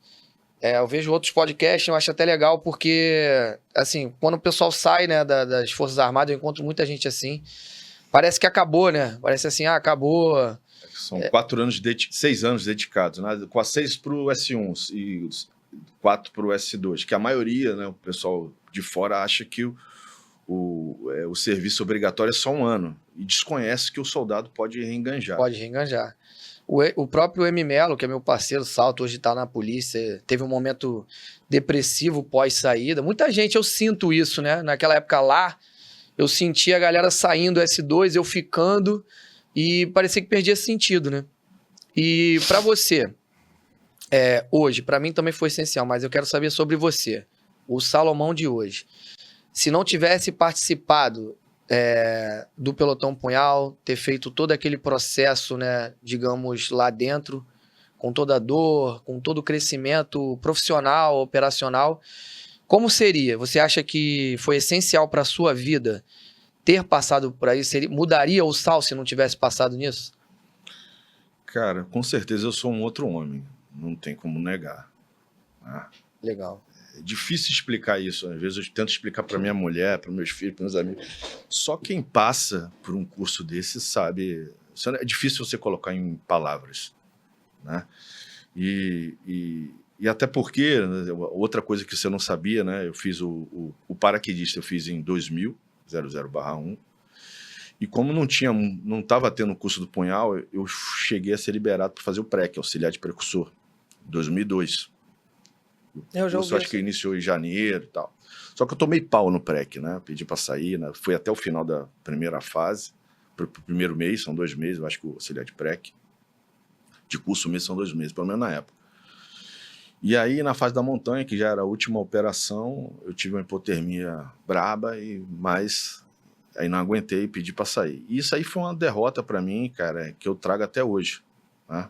S1: eu vejo outros podcasts, eu acho até legal, porque, assim, quando o pessoal sai, né, das Forças Armadas, eu encontro muita gente assim, parece que acabou, né? Parece assim, acabou...
S2: São 6 anos dedicados, né? 6 para o S1 e 4 para o S2, que a maioria, né, o pessoal de fora acha que o serviço obrigatório é só 1 ano e desconhece que o soldado pode reenganjar.
S1: Pode reenganjar. O próprio M. Melo, que é meu parceiro, Salto, hoje está na polícia, teve um momento depressivo pós-saída. Muita gente, eu sinto isso, né? Naquela época lá, eu sentia a galera saindo do S2, eu ficando, e parecia que perdia sentido, né? E para você, hoje, para mim também foi essencial, mas eu quero saber sobre você, o Salomão de hoje. Se não tivesse participado do Pelotão Punhal, ter feito todo aquele processo, né, digamos, lá dentro, com toda a dor, com todo o crescimento profissional, operacional, como seria? Você acha que foi essencial para a sua vida ter passado por aí? Mudaria o Sal se não tivesse passado nisso?
S2: Cara, com certeza eu sou um outro homem, não tem como negar. Né?
S1: Legal.
S2: É difícil explicar isso. Às vezes eu tento explicar para minha mulher, para meus filhos, para meus amigos. Só quem passa por um curso desse sabe. É difícil você colocar em palavras, né? E E até porque, né, outra coisa que você não sabia, né? Eu fiz o paraquedista, eu fiz em 2000, 00/1. E como não estava tendo o curso do punhal, eu cheguei a ser liberado para fazer o PREC, auxiliar de precursor, em 2002.
S1: Eu já ouvi
S2: acho que iniciou em janeiro e tal. Só que eu tomei pau no PREC, né? Pedi para sair, né? Fui até o final da primeira fase, pro primeiro mês, são 2 meses, eu acho que o auxiliar de PREC. De curso mesmo são 2 meses, pelo menos na época. E aí, na fase da montanha, que já era a última operação, eu tive uma hipotermia braba, mas aí não aguentei e pedi para sair. E isso aí foi uma derrota para mim, cara, que eu trago até hoje, né?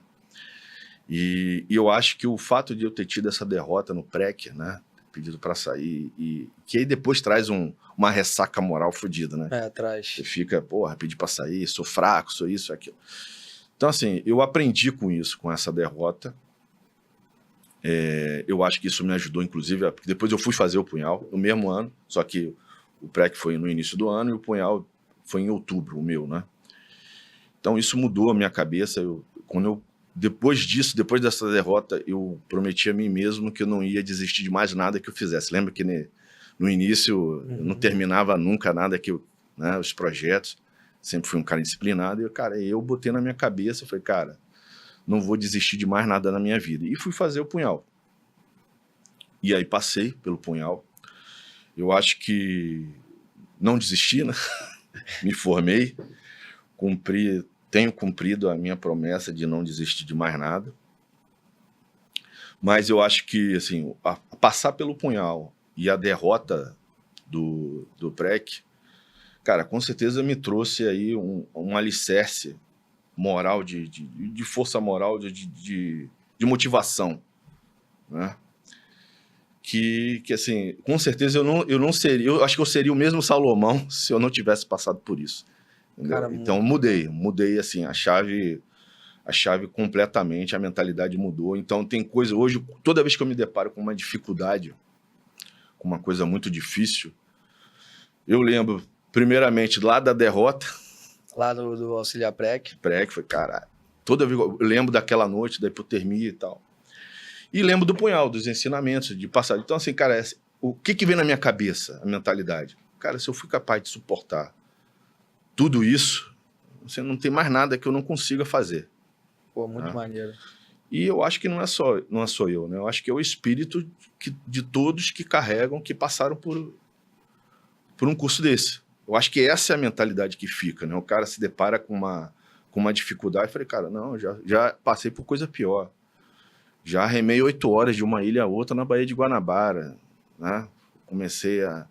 S2: E eu acho que o fato de eu ter tido essa derrota no PREC, né, pedido para sair, e que aí depois traz uma ressaca moral fodida, né?
S1: Traz.
S2: Você fica, porra, pedi para sair, sou fraco, sou isso, aquilo. Então, assim, eu aprendi com isso, com essa derrota. Eu acho que isso me ajudou, inclusive, porque depois eu fui fazer o punhal no mesmo ano, só que o PREC foi no início do ano e o punhal foi em outubro, o meu, né? Então, isso mudou a minha cabeça. Depois disso, depois dessa derrota, eu prometi a mim mesmo que eu não ia desistir de mais nada que eu fizesse. Lembra que no início eu não terminava nunca nada né, os projetos, sempre fui um cara disciplinado, e eu botei na minha cabeça, eu falei, cara, não vou desistir de mais nada na minha vida. E fui fazer o punhal. E aí passei pelo punhal. Eu acho que não desisti, né? Me formei, tenho cumprido a minha promessa de não desistir de mais nada. Mas eu acho que, assim, passar pelo punhal e a derrota do PREC, cara, com certeza me trouxe aí um alicerce moral, de força moral, de motivação, né? Que assim, com certeza eu não seria, eu acho que eu seria o mesmo Salomão se eu não tivesse passado por isso. Cara, então mudei assim, a chave completamente, a mentalidade mudou. Então tem coisa, hoje, toda vez que eu me deparo com uma dificuldade, com uma coisa muito difícil, eu lembro, primeiramente, lá da derrota,
S1: lá do auxiliar PREC.
S2: Foi, caralho. Toda vez eu lembro daquela noite, da hipotermia e tal. E lembro do punhal, dos ensinamentos, de passar. Então, assim, cara, o que vem na minha cabeça, a mentalidade? Cara, se eu fui capaz de suportar tudo isso, você não tem mais nada que eu não consiga fazer.
S1: Pô, muito maneiro.
S2: E eu acho que não é só eu, né? Eu acho que é o espírito de todos que carregam, que passaram por um curso desse. Eu acho que essa é a mentalidade que fica, né? O cara se depara com uma dificuldade e falei, cara, não, já passei por coisa pior. Já remei 8 horas de uma ilha a outra na Baía de Guanabara, né? Comecei a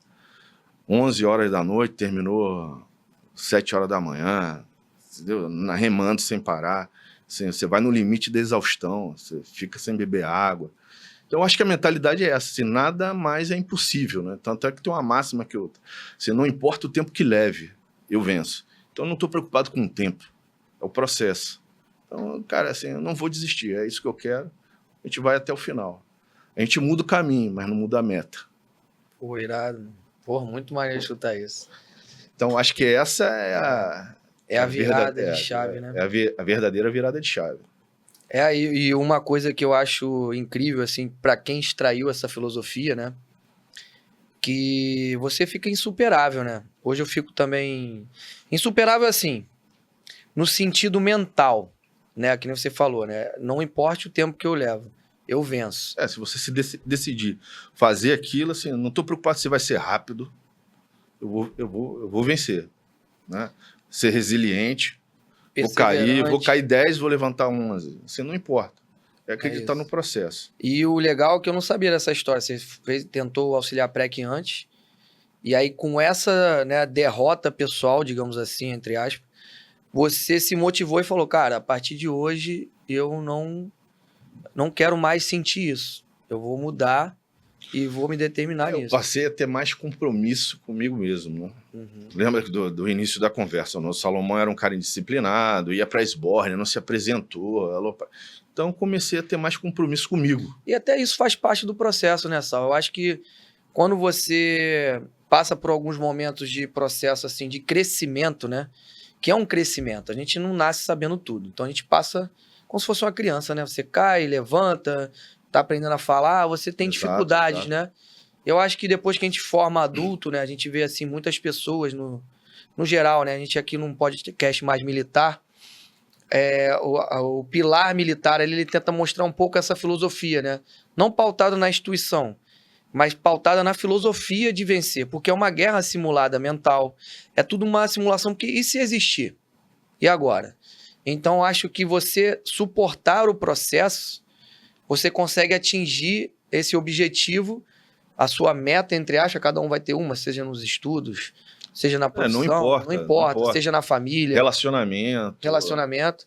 S2: 11 horas da noite, terminou 7 horas da manhã, entendeu? Remando sem parar. Assim, você vai no limite da exaustão, você fica sem beber água. Então, eu acho que a mentalidade é essa, assim, nada mais é impossível, né? Tanto é que tem uma máxima que assim, não importa o tempo que leve, eu venço. Então, eu não estou preocupado com o tempo, é o processo. Então, cara, assim, eu não vou desistir, é isso que eu quero, a gente vai até o final. A gente muda o caminho, mas não muda a meta.
S1: Pô, irado. Porra, muito maneiro escutar isso.
S2: Então, acho que essa é
S1: a virada de chave, né?
S2: É a verdadeira virada de chave.
S1: E uma coisa que eu acho incrível, assim, para quem extraiu essa filosofia, né? Que você fica insuperável, né? Hoje eu fico também insuperável, assim, no sentido mental, né? Que nem você falou, né? Não importa o tempo que eu levo, eu venço.
S2: Se você se decidir fazer aquilo, assim, eu não tô preocupado se vai ser rápido, eu vou vencer, né? Ser resiliente. Vou cair 10, vou levantar 11. Assim, não importa. É acreditar no processo.
S1: E o legal é que eu não sabia dessa história. Você tentou auxiliar PREC antes, e aí com essa, né, derrota pessoal, digamos assim, entre aspas, você se motivou e falou, cara, a partir de hoje eu não quero mais sentir isso. Eu vou mudar e vou me determinar nisso.
S2: Eu passei a ter mais compromisso comigo mesmo, né? Uhum. Lembra do início da conversa, o Salomão era um cara indisciplinado, ia para a esbórnia, não se apresentou. Então comecei a ter mais compromisso comigo.
S1: E até isso faz parte do processo, né, Sal? Eu acho que quando você passa por alguns momentos de processo assim, de crescimento, né? Que é um crescimento. A gente não nasce sabendo tudo. Então a gente passa como se fosse uma criança, né? Você cai, levanta, tá aprendendo a falar, você tem
S2: Exato,
S1: dificuldades,
S2: exato.
S1: né? Eu acho que depois que a gente forma adulto, né? A gente vê, assim, muitas pessoas no geral, né? A gente aqui num podcast mais militar, o pilar militar, ele tenta mostrar um pouco essa filosofia, né? Não pautado na instituição, mas pautada na filosofia de vencer, porque é uma guerra simulada mental, é tudo uma simulação, porque e se existir? E agora? Então, acho que você suportar o processo, você consegue atingir esse objetivo, a sua meta, entre aspas, cada um vai ter uma, seja nos estudos, seja na profissão, não importa, seja na família, relacionamento.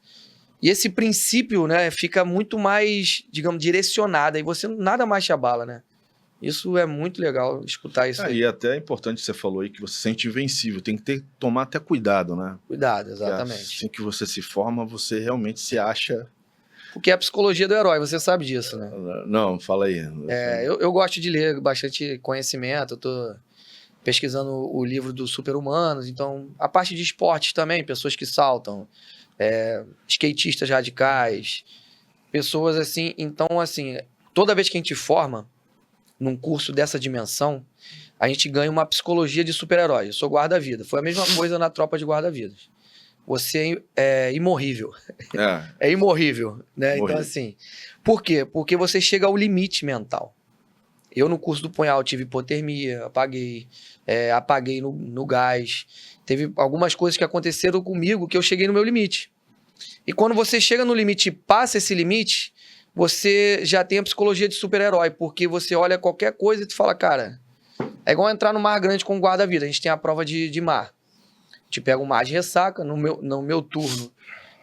S1: E esse princípio, né, fica muito mais, digamos, direcionado, e você nada mais te abala, né? Isso é muito legal, escutar isso aí.
S2: E até é importante que você falou aí que você se sente invencível, tem que tomar até cuidado, né?
S1: Cuidado,
S2: Porque
S1: exatamente.
S2: assim que você se forma, você realmente se acha...
S1: Porque é a psicologia do herói, você sabe disso, né?
S2: Não, fala aí.
S1: Eu gosto de ler bastante conhecimento, eu tô pesquisando o livro dos Super-Humanos, então a parte de esportes também, pessoas que saltam, skatistas radicais, pessoas assim. Então, assim, toda vez que a gente forma num curso dessa dimensão, a gente ganha uma psicologia de super-herói. Eu sou guarda-vida. Foi a mesma coisa na tropa de guarda-vidas. Você é imorrível. É imorrível, né?
S2: Morrível.
S1: Então, assim, por quê? Porque você chega ao limite mental. Eu, no curso do punhal, tive hipotermia, apaguei no gás. Teve algumas coisas que aconteceram comigo que eu cheguei no meu limite. E quando você chega no limite e passa esse limite, você já tem a psicologia de super-herói, porque você olha qualquer coisa e tu fala, cara, é igual entrar no mar grande com um guarda-vida. A gente tem a prova de mar. A gente pega um mar de ressaca, no meu turno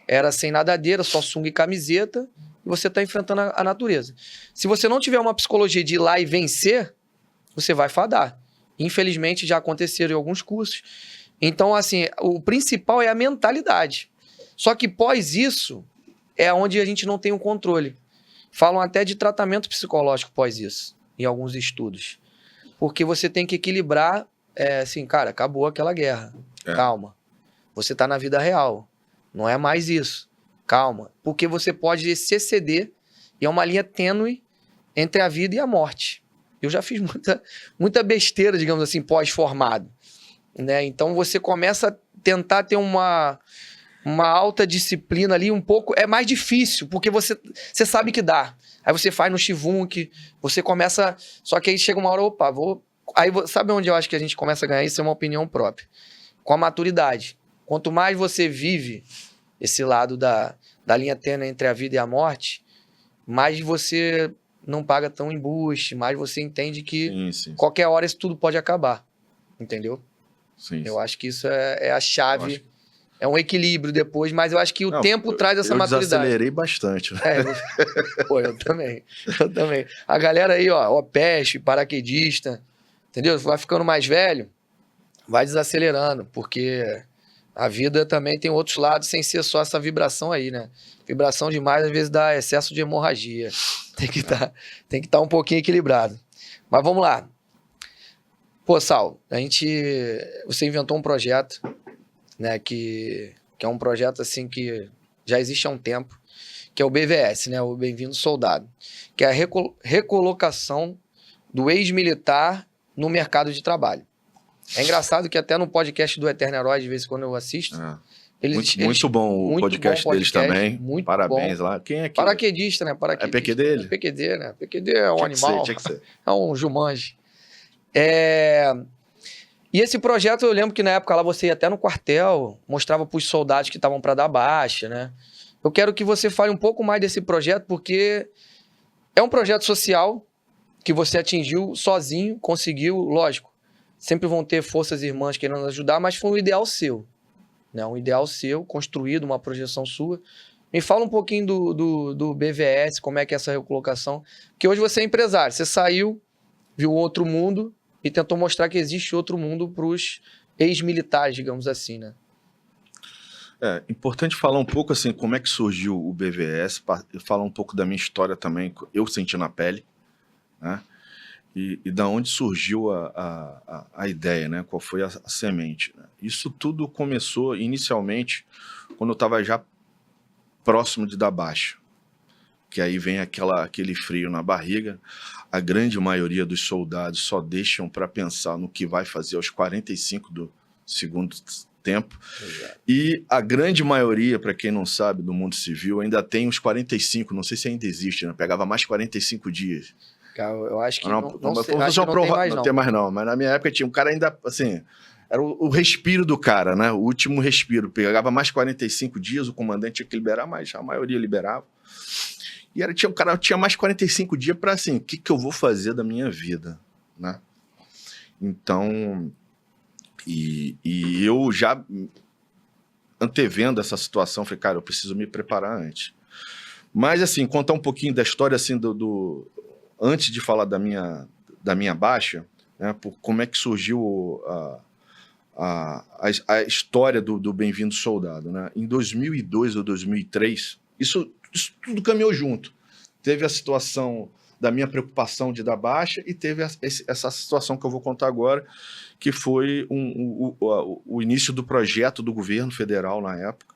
S1: era sem nadadeira, só sunga e camiseta, e você está enfrentando a natureza. Se você não tiver uma psicologia de ir lá e vencer, você vai fadar. Infelizmente, já aconteceram em alguns cursos. Então, assim, o principal é a mentalidade. Só que pós isso, é onde a gente não tem o controle. Falam até de tratamento psicológico pós isso, em alguns estudos. Porque você tem que equilibrar, assim, cara, acabou aquela guerra. Calma. Você está na vida real. Não é mais isso. Calma. Porque você pode se exceder e é uma linha tênue entre a vida e a morte. Eu já fiz muita besteira, digamos assim, pós-formado. Né? Então você começa a tentar ter uma alta disciplina ali um pouco. É mais difícil, porque você sabe que dá. Aí você faz no Shivunk, você começa... Só que aí chega uma hora, opa, Aí sabe onde eu acho que a gente começa a ganhar isso? É uma opinião própria. Com a maturidade. Quanto mais você vive esse lado da linha tênue entre a vida e a morte, mais você não paga tão embuste, mais você entende que qualquer hora isso tudo pode acabar. Entendeu?
S2: Sim.
S1: Eu acho que isso é a chave. É um equilíbrio depois, mas eu acho que o tempo traz essa maturidade.
S2: Eu desacelerei bastante. Né?
S1: Pô, eu também. A galera aí, ó, OPESP, paraquedista, entendeu? Vai ficando mais velho, vai desacelerando, porque a vida também tem outros lados, sem ser só essa vibração aí, né? Vibração demais, às vezes, dá excesso de hemorragia. Tem que estar um pouquinho equilibrado. Mas vamos lá. Pô, Sal, você inventou um projeto, né? Que é um projeto, assim, que já existe há um tempo, que é o BVS, né? O Bem-vindo Soldado. Que é a recolocação do ex-militar no mercado de trabalho. É engraçado que até no podcast do Eterno Herói, de vez em quando eu assisto...
S2: Muito bom o podcast deles também.
S1: Muito
S2: Parabéns
S1: bom.
S2: Lá. Quem é que...
S1: Paraquedista, né?
S2: É PQ dele?
S1: É PQD, né? PQD é um animal.
S2: Tinha que ser.
S1: É um Jumanji. E esse projeto, eu lembro que na época lá você ia até no quartel, mostrava para os soldados que estavam para dar baixa, né? Eu quero que você fale um pouco mais desse projeto, porque é um projeto social que você atingiu sozinho, conseguiu, lógico. Sempre vão ter forças irmãs querendo ajudar, mas foi um ideal seu. Né? Um ideal seu, construído, uma projeção sua. Me fala um pouquinho do BVS, como é que é essa recolocação. Porque hoje você é empresário, você saiu, viu outro mundo e tentou mostrar que existe outro mundo para os ex-militares, digamos assim, né?
S2: Importante falar um pouco assim, como é que surgiu o BVS, falar um pouco da minha história também, eu senti na pele, né? E da onde surgiu a ideia, né? Qual foi a semente. Né? Isso tudo começou inicialmente quando eu estava já próximo de dar baixa. que aí vem aquele frio na barriga. A grande maioria dos soldados só deixam para pensar no que vai fazer aos 45 do segundo tempo.
S1: Exato.
S2: E a grande maioria, para quem não sabe, do mundo civil, ainda tem os 45, não sei se ainda existe, né? Pegava mais 45 dias.
S1: Cara, eu acho que
S2: Não,
S1: não sei,
S2: não,
S1: acho que não tem mais,
S2: não
S1: não.
S2: tem mais não, mas na minha época tinha um cara ainda, assim, era o respiro do cara, né? O último respiro. Pegava mais 45 dias, o comandante tinha que liberar, mas a maioria liberava. E tinha um cara tinha mais 45 dias para, assim, o que eu vou fazer da minha vida, né? Então, e eu já antevendo essa situação, falei, cara, eu preciso me preparar antes. Mas, assim, contar um pouquinho da história, assim, antes de falar da minha baixa, né, por como é que surgiu a história do Bem-vindo Soldado, né? Em 2002 ou 2003, isso tudo caminhou junto. Teve a situação da minha preocupação de dar baixa e teve essa situação que eu vou contar agora, que foi o início do projeto do governo federal na época,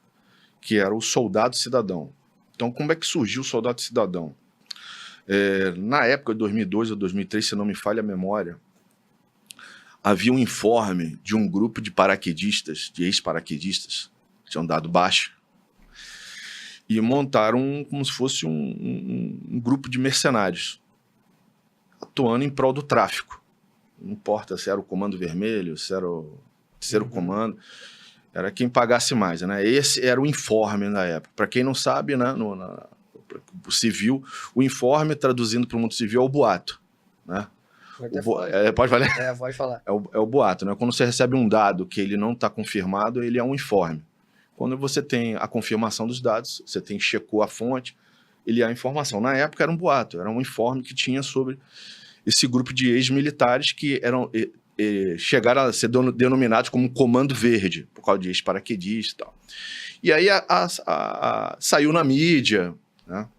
S2: que era o Soldado Cidadão. Então, como é que surgiu o Soldado Cidadão? Na época de 2002 ou 2003, se não me falha a memória, havia um informe de um grupo de paraquedistas, de ex-paraquedistas, que tinham dado baixa, e montaram como se fosse um grupo de mercenários, atuando em prol do tráfico. Não importa se era o Comando Vermelho, se era o terceiro comando, era quem pagasse mais, né? Esse era o informe na época. Para quem não sabe, né, o civil, o informe, traduzindo para o mundo civil, é o boato, né? Pode falar?
S1: Pode falar.
S2: É o boato, né? Quando você recebe um dado que ele não está confirmado, ele é um informe. Quando você tem a confirmação dos dados, você checou a fonte, ele é a informação. Na época era um boato, era um informe que tinha sobre esse grupo de ex-militares que chegaram a ser denominados como Comando Verde, por causa de ex-paraquedistas e tal. E aí saiu na mídia, né?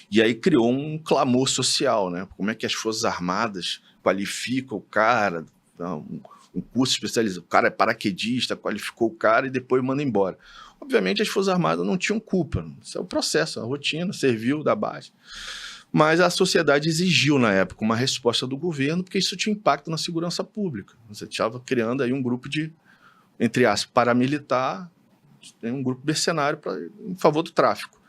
S2: E aí criou um clamor social, né? Como é que as Forças Armadas qualificam o cara, um curso especializado, o cara é paraquedista, qualificou o cara e depois manda embora. Obviamente as Forças Armadas não tinham culpa, isso é o processo, a rotina, serviu da base. Mas a sociedade exigiu na época uma resposta do governo, porque isso tinha impacto na segurança pública. Você estava criando aí um grupo de, entre aspas, paramilitar, um grupo mercenário em favor do tráfico.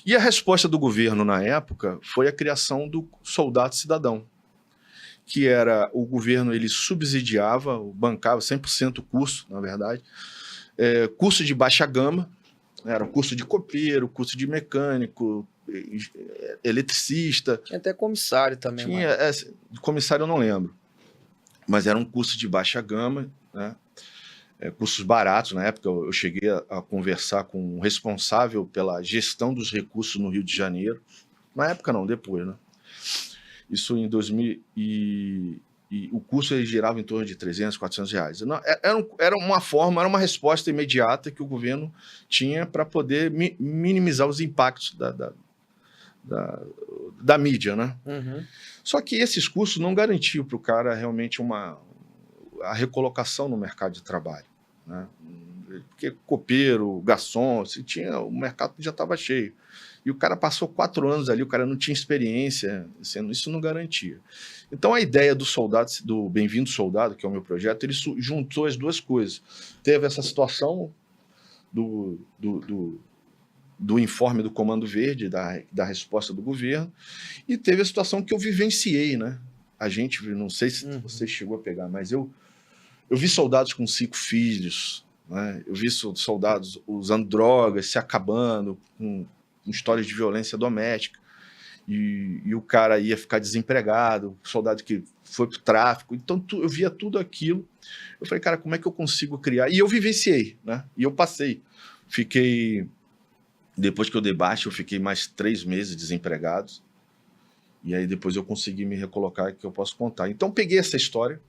S2: E a resposta do governo na época foi a criação do Soldado Cidadão, que era o governo, ele subsidiava, bancava 100% o curso, na verdade, curso de baixa gama, era o curso de copeiro, curso de mecânico, eletricista.
S1: Tinha até comissário também.
S2: Comissário eu não lembro, mas era um curso de baixa gama, né? Cursos baratos. Na época eu cheguei a conversar com o responsável pela gestão dos recursos no Rio de Janeiro. Na época não, depois, né? Isso em 2000 e o curso ele girava em torno de 300, 400 reais. Era uma forma, era uma resposta imediata que o governo tinha para poder minimizar os impactos da mídia, né?
S1: Uhum.
S2: Só que esses cursos não garantiam para o cara realmente a recolocação no mercado de trabalho, né? Porque copeiro, garçom, o mercado já estava cheio. E o cara passou 4 anos ali, o cara não tinha experiência, isso não garantia. Então a ideia do Bem-vindo Soldado, que é o meu projeto, ele juntou as duas coisas. Teve essa situação do informe do Comando Verde, da resposta do governo, e teve a situação que eu vivenciei, né? A gente, não sei se você chegou a pegar, mas eu vi soldados com 5 filhos, né? Eu vi soldados usando drogas, se acabando, com histórias de violência doméstica, e o cara ia ficar desempregado, soldado que foi pro tráfico. Então eu via tudo aquilo. Eu falei, cara, como é que eu consigo criar? E eu vivenciei, né? E eu passei. Depois que eu dei baixa, eu fiquei mais 3 meses desempregado. E aí depois eu consegui me recolocar, que eu posso contar. Então peguei essa história,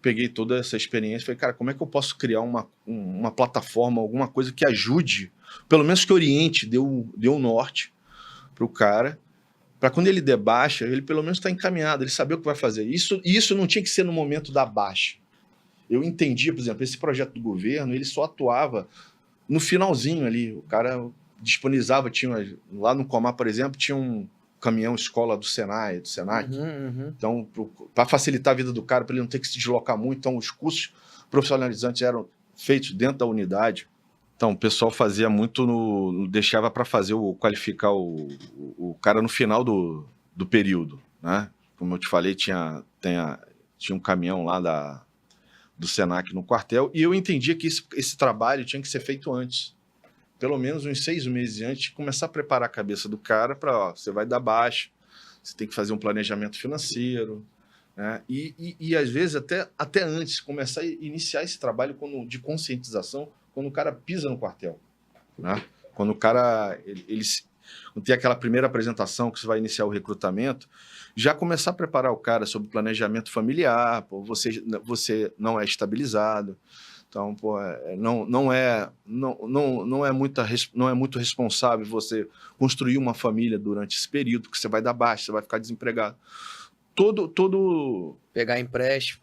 S2: peguei toda essa experiência, falei, cara, como é que eu posso criar uma plataforma, alguma coisa que ajude, pelo menos que oriente, dê um norte para o cara, para quando ele der baixa, ele pelo menos está encaminhado, ele saber o que vai fazer. Isso não tinha que ser no momento da baixa. Eu entendia, por exemplo, esse projeto do governo, ele só atuava no finalzinho ali. O cara disponibilizava, lá no Comar, por exemplo, tinha um caminhão escola do Senai, do Senac. Então, para facilitar a vida do cara, para ele não ter que se deslocar muito, então os cursos profissionalizantes eram feitos dentro da unidade. Então, o pessoal fazia muito, deixava para qualificar o cara no final do período, né? Como eu te falei, tinha um caminhão lá do Senac no quartel, e eu entendia que esse trabalho tinha que ser feito antes, pelo menos uns 6 meses antes, de começar a preparar a cabeça do cara para, você vai dar baixa, você tem que fazer um planejamento financeiro, né? E às vezes até antes, começar a iniciar esse trabalho de conscientização quando o cara pisa no quartel, né? Quando o cara quando tem aquela primeira apresentação que você vai iniciar o recrutamento, já começar a preparar o cara sobre planejamento familiar, pô, você não é estabilizado, então pô, não é muito responsável você construir uma família durante esse período, porque você vai dar baixa, você vai ficar desempregado.
S1: Pegar empréstimo,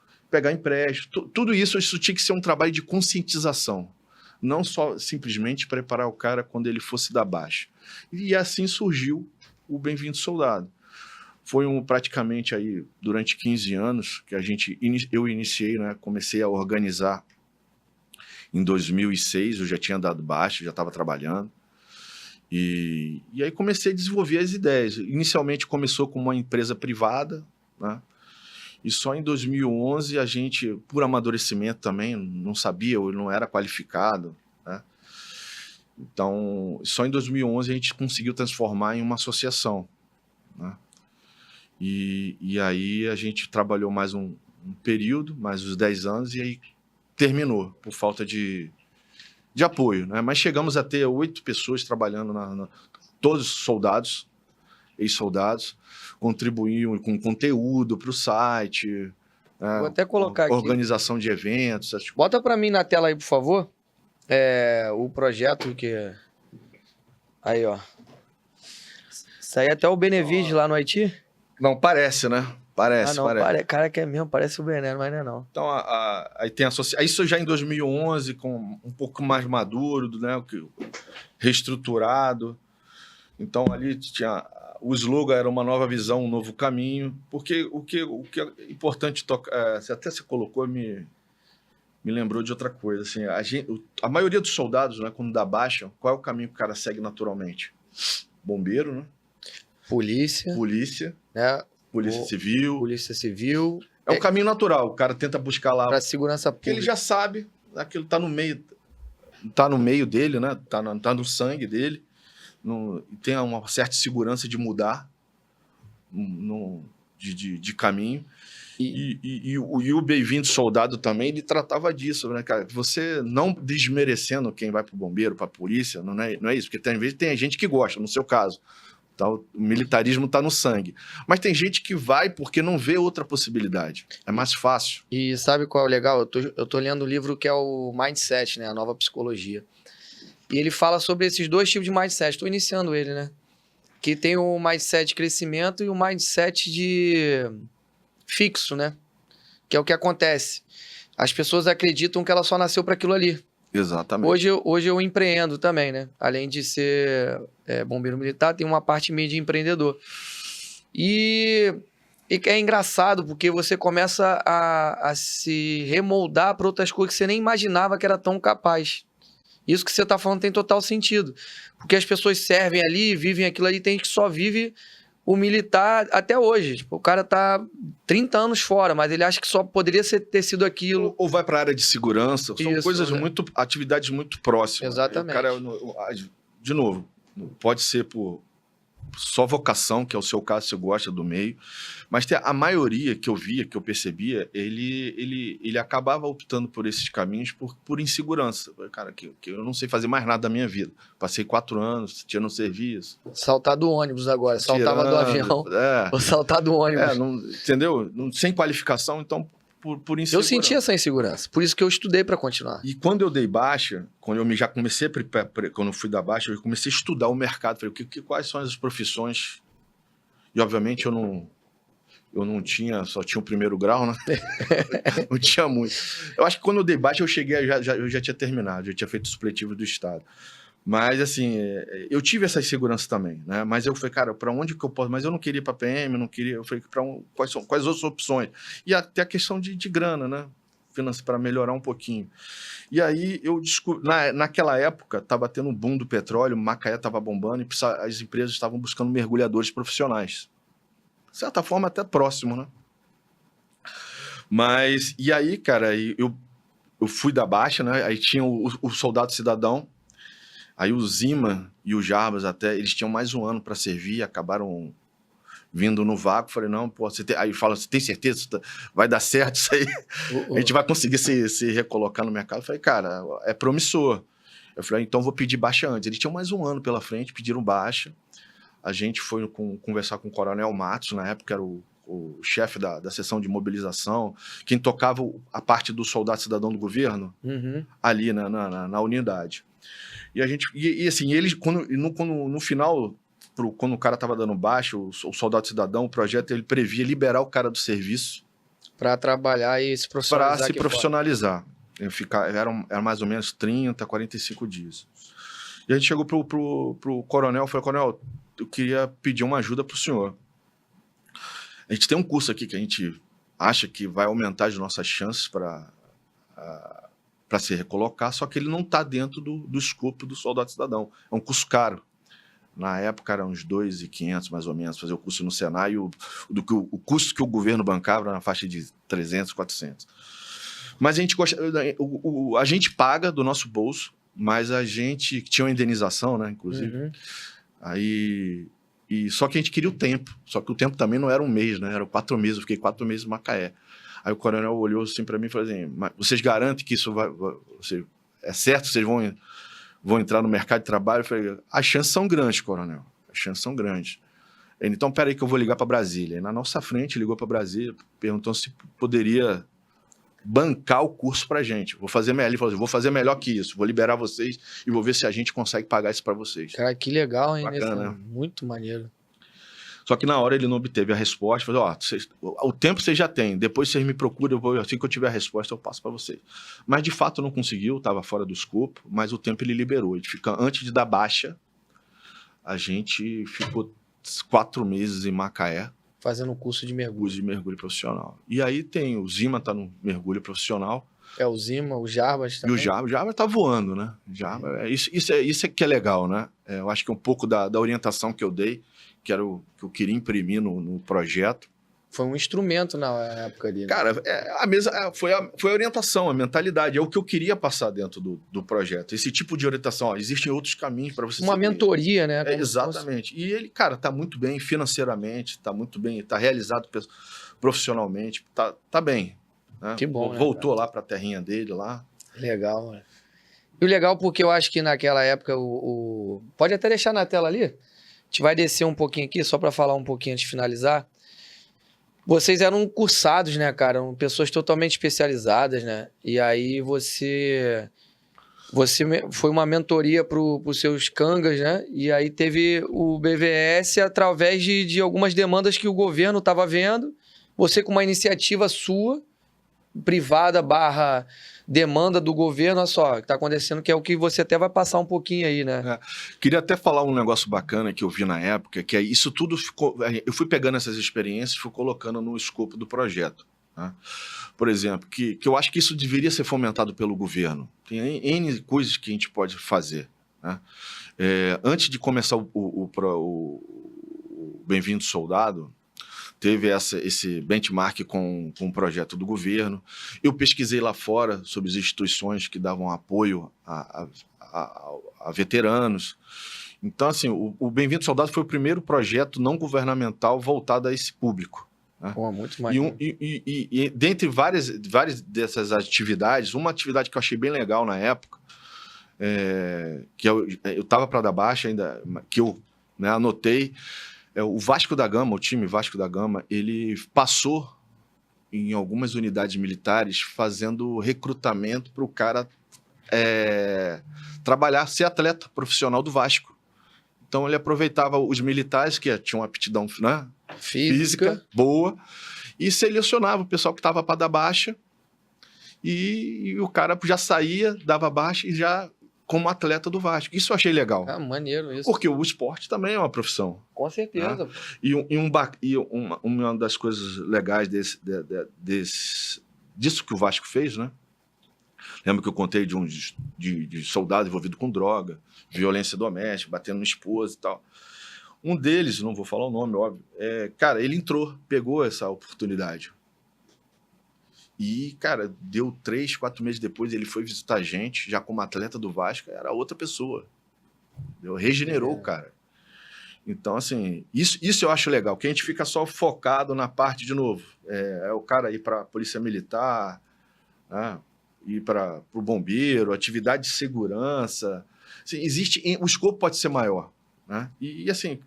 S2: tudo isso tinha que ser um trabalho de conscientização, não só simplesmente preparar o cara quando ele fosse dar baixa. E assim surgiu o Bem-vindo Soldado. Foi praticamente aí, durante 15 anos que eu iniciei, né? Comecei a organizar em 2006, eu já tinha dado baixa, já estava trabalhando. E aí comecei a desenvolver as ideias. Inicialmente começou com uma empresa privada, né? E só em 2011 a gente, por amadurecimento também, não sabia, eu não era qualificado, né? Então, só em 2011 a gente conseguiu transformar em uma associação, né? E aí a gente trabalhou mais um período, mais uns 10 anos, e aí terminou, por falta de apoio, né? Mas chegamos a ter 8 pessoas trabalhando, todos soldados, ex-soldados, contribuíam com conteúdo para o site,
S1: vou até colocar
S2: organização de eventos.
S1: Bota para mim na tela aí, por favor, o projeto que... Aí, ó. Isso aí é até o Benevides lá no Haiti?
S2: Não, parece, né? Parece.
S1: Cara, que é mesmo, parece o Bené, mas não é não.
S2: Então, aí tem isso já em 2011, com um pouco mais maduro, né? Reestruturado. Então, ali tinha... O slogan era uma nova visão, um novo caminho, porque o que é importante tocar... até você colocou, me lembrou de outra coisa. Assim, a maioria dos soldados, né, quando dá baixa, qual é o caminho que o cara segue naturalmente? Bombeiro, né?
S1: Polícia, né?
S2: Polícia
S1: Civil.
S2: É um caminho natural, o cara tenta buscar lá...
S1: Para segurança pública.
S2: Porque ele já sabe, aquilo tá no meio dele, né? Tá no sangue dele. Tem uma certa segurança de mudar de caminho. E o Bem-vindo Soldado também, ele tratava disso, né, cara? Você não desmerecendo quem vai pro bombeiro, pra polícia, não é isso, porque tem gente que gosta, no seu caso. Então, o militarismo tá no sangue. Mas tem gente que vai porque não vê outra possibilidade. É mais fácil.
S1: E sabe qual é o legal? Eu tô lendo um livro que é o Mindset, né? A Nova Psicologia. E ele fala sobre esses 2 tipos de mindset. Estou iniciando ele, né? Que tem o mindset de crescimento e o mindset de fixo, né? Que é o que acontece. As pessoas acreditam que ela só nasceu para aquilo ali.
S2: Exatamente.
S1: Hoje eu empreendo também, né? Além de ser bombeiro militar, tem uma parte minha de empreendedor. E é engraçado porque você começa a se remoldar para outras coisas que você nem imaginava que era tão capaz. Isso que você está falando tem total sentido. Porque as pessoas servem ali, vivem aquilo ali, tem que só vive o militar até hoje. Tipo, o cara tá 30 anos fora, mas ele acha que só poderia ter sido aquilo.
S2: Ou vai para a área de segurança. São coisas atividades muito próximas.
S1: Exatamente.
S2: O cara, de novo, pode ser por só vocação, que é o seu caso, você gosta do meio, mas a maioria que eu via, que eu percebia, ele acabava optando por esses caminhos por insegurança. Cara, que eu não sei fazer mais nada da minha vida. Passei 4 anos, tinha no serviço.
S1: Saltar do ônibus agora, saltava do avião, ou saltar do ônibus.
S2: Entendeu? Sem qualificação, então... Por insegurança.
S1: Eu senti essa insegurança, por isso que eu estudei para continuar.
S2: E quando eu dei baixa, quando eu já comecei, quando eu fui dar baixa, eu comecei a estudar o mercado. Falei, quais são as profissões? E obviamente eu não tinha, só tinha o 1º grau, né? Não tinha muito. Eu acho que quando eu dei baixa, eu cheguei, eu já tinha terminado, já tinha feito o supletivo do Estado. Mas, assim, eu tive essa insegurança também, né? Mas eu falei, cara, para onde que eu posso? Mas eu não queria ir para PM, não queria. Eu falei, quais outras opções? E até a questão de grana, né? Para melhorar um pouquinho. E aí eu descobri, naquela época, estava tendo um boom do petróleo, Macaé estava bombando e as empresas estavam buscando mergulhadores profissionais. De certa forma, até próximo, né? Mas, e aí, cara, eu fui da Baixa, né? Aí tinha o Soldado Cidadão. Aí o Zima e o Jarbas até, eles tinham mais um ano para servir, acabaram vindo no vácuo. Falei, não, pô, aí fala, você tem certeza que vai dar certo isso aí? A gente vai conseguir se recolocar no mercado? Eu falei, cara, é promissor. Eu falei, então vou pedir baixa antes. Eles tinham mais um ano pela frente, pediram baixa. A gente foi conversar com o Coronel Matos, na época era o chefe da seção de mobilização, quem tocava a parte do soldado cidadão do governo, ali na unidade. E a gente, assim, eles, no final, quando o cara estava dando baixa, o soldado cidadão, o projeto, ele previa liberar o cara do serviço
S1: para trabalhar e se profissionalizar.
S2: Para se profissionalizar. Era mais ou menos 30, 45 dias. E a gente chegou pro coronel, falou, coronel, eu queria pedir uma ajuda pro senhor. A gente tem um curso aqui que a gente acha que vai aumentar as nossas chances para se recolocar, só que ele não está dentro do escopo do soldado cidadão. É um curso caro. Na época era uns 2.500 mais ou menos, fazer o curso no Senai, o custo que o governo bancava era na faixa de 300, 400. Mas a gente a gente paga do nosso bolso, mas a gente tinha uma indenização, né, inclusive. Aí, só que a gente queria o tempo. Só que o tempo também não era um mês, né? Era 4 meses. Eu fiquei 4 meses em Macaé. Aí o coronel olhou assim para mim e falou assim, mas vocês garantem que isso é certo? Vocês vão entrar no mercado de trabalho? Eu falei, as chances são grandes, coronel. As chances são grandes. Ele, então, peraí que eu vou ligar para Brasília. E na nossa frente, ligou para Brasília, perguntou se poderia bancar o curso para a gente. Vou fazer melhor. Ele falou assim, vou fazer melhor que isso. Vou liberar vocês e vou ver se a gente consegue pagar isso para vocês.
S1: Cara, que legal, hein?
S2: Bacana, né?
S1: Muito maneiro.
S2: Só que na hora ele não obteve a resposta. Falou, o tempo vocês já têm. Depois vocês me procuram, assim que eu tiver a resposta, eu passo para vocês. Mas de fato não conseguiu, estava fora do escopo, mas o tempo ele liberou. Antes de dar baixa, a gente ficou 4 meses em Macaé.
S1: Fazendo um curso de mergulho.
S2: Curso de mergulho profissional. E aí tem o Zima, está no mergulho profissional.
S1: É o Zima, o Jarbas também.
S2: E o Jarbas tá voando, né? Isso é que é legal, né? Eu acho que é um pouco da orientação que eu dei, que era o que eu queria imprimir no projeto.
S1: Foi um instrumento na época ali, né?
S2: Cara, foi a orientação, a mentalidade. É o que eu queria passar dentro do projeto. Esse tipo de orientação. Ó, existem outros caminhos para você...
S1: Uma mentoria, né?
S2: Exatamente. E ele, cara, tá muito bem financeiramente, tá muito bem, tá realizado profissionalmente, tá bem. Né?
S1: Que bom,
S2: voltou lá para a terrinha dele lá.
S1: Legal, né? E o legal porque eu acho que naquela época pode até deixar na tela ali. A gente vai descer um pouquinho aqui, só para falar um pouquinho antes de finalizar. Vocês eram cursados, né, cara? Eram pessoas totalmente especializadas, né? E aí você foi uma mentoria para os seus cangas, né? E aí teve o BVS através de algumas demandas que o governo estava vendo. Você com uma iniciativa sua, privada / demanda do governo, olha só, o que está acontecendo, que é o que você até vai passar um pouquinho aí, né?
S2: Queria até falar um negócio bacana que eu vi na época, que isso tudo ficou... Eu fui pegando essas experiências e fui colocando no escopo do projeto. Né? Por exemplo, que eu acho que isso deveria ser fomentado pelo governo. Tem N coisas que a gente pode fazer. Né? Antes de começar o Bem-vindo Soldado, teve esse benchmark com um projeto do governo. Eu pesquisei lá fora sobre as instituições que davam apoio a veteranos. Então, assim, o Bem-vindo Soldado foi o primeiro projeto não governamental voltado a esse público. Né?
S1: Pô, muito maneiro.
S2: E dentre várias dessas atividades, uma atividade que eu achei bem legal na época, que eu estava para dar baixa ainda, que eu anotei, o Vasco da Gama, o time Vasco da Gama, ele passou em algumas unidades militares fazendo recrutamento para o cara trabalhar, ser atleta profissional do Vasco. Então ele aproveitava os militares que tinham uma aptidão, né, física boa e selecionava o pessoal que estava para dar baixa e o cara já saía, dava baixa e já como atleta do Vasco. Isso eu achei legal.
S1: Maneiro isso.
S2: Porque o esporte também é uma profissão.
S1: Com certeza.
S2: Né? E uma das coisas legais disso que o Vasco fez, né? Lembra que eu contei de soldado envolvido com droga, violência doméstica, batendo no esposo e tal. Um deles, não vou falar o nome, óbvio, cara, ele pegou essa oportunidade. E, cara, deu 3, 4 meses depois, ele foi visitar a gente, já como atleta do Vasco, era outra pessoa. Regenerou o cara. Então, assim, isso eu acho legal, que a gente fica só focado na parte, de novo, o cara ir para a polícia militar, né, ir para o bombeiro, atividade de segurança. Assim, o escopo pode ser maior. Né? E assim,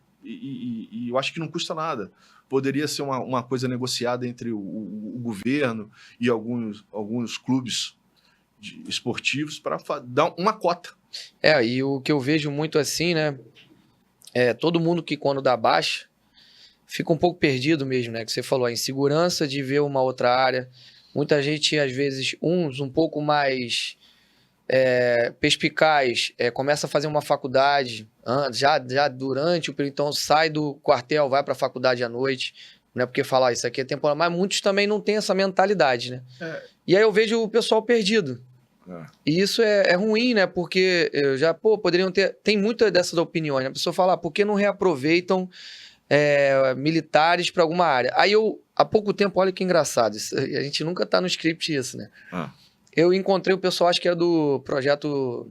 S2: eu acho que não custa nada. Poderia ser uma coisa negociada entre o governo e alguns clubes esportivos para dar uma cota.
S1: E o que eu vejo muito assim, né? Todo mundo que quando dá baixa fica um pouco perdido mesmo, né? Que você falou, a insegurança de ver uma outra área. Muita gente, às vezes, um pouco mais perspicaz, começa a fazer uma faculdade já durante o período, então sai do quartel, vai para a faculdade à noite, não é porque falar isso aqui é temporário, mas muitos também não têm essa mentalidade, né? E aí eu vejo o pessoal perdido. E isso é ruim, né? Porque poderiam tem muitas dessas opiniões, né? A pessoa fala, por que não reaproveitam militares para alguma área? Aí há pouco tempo, olha que engraçado, a gente nunca tá no script isso, né? Eu encontrei o pessoal, acho que era do projeto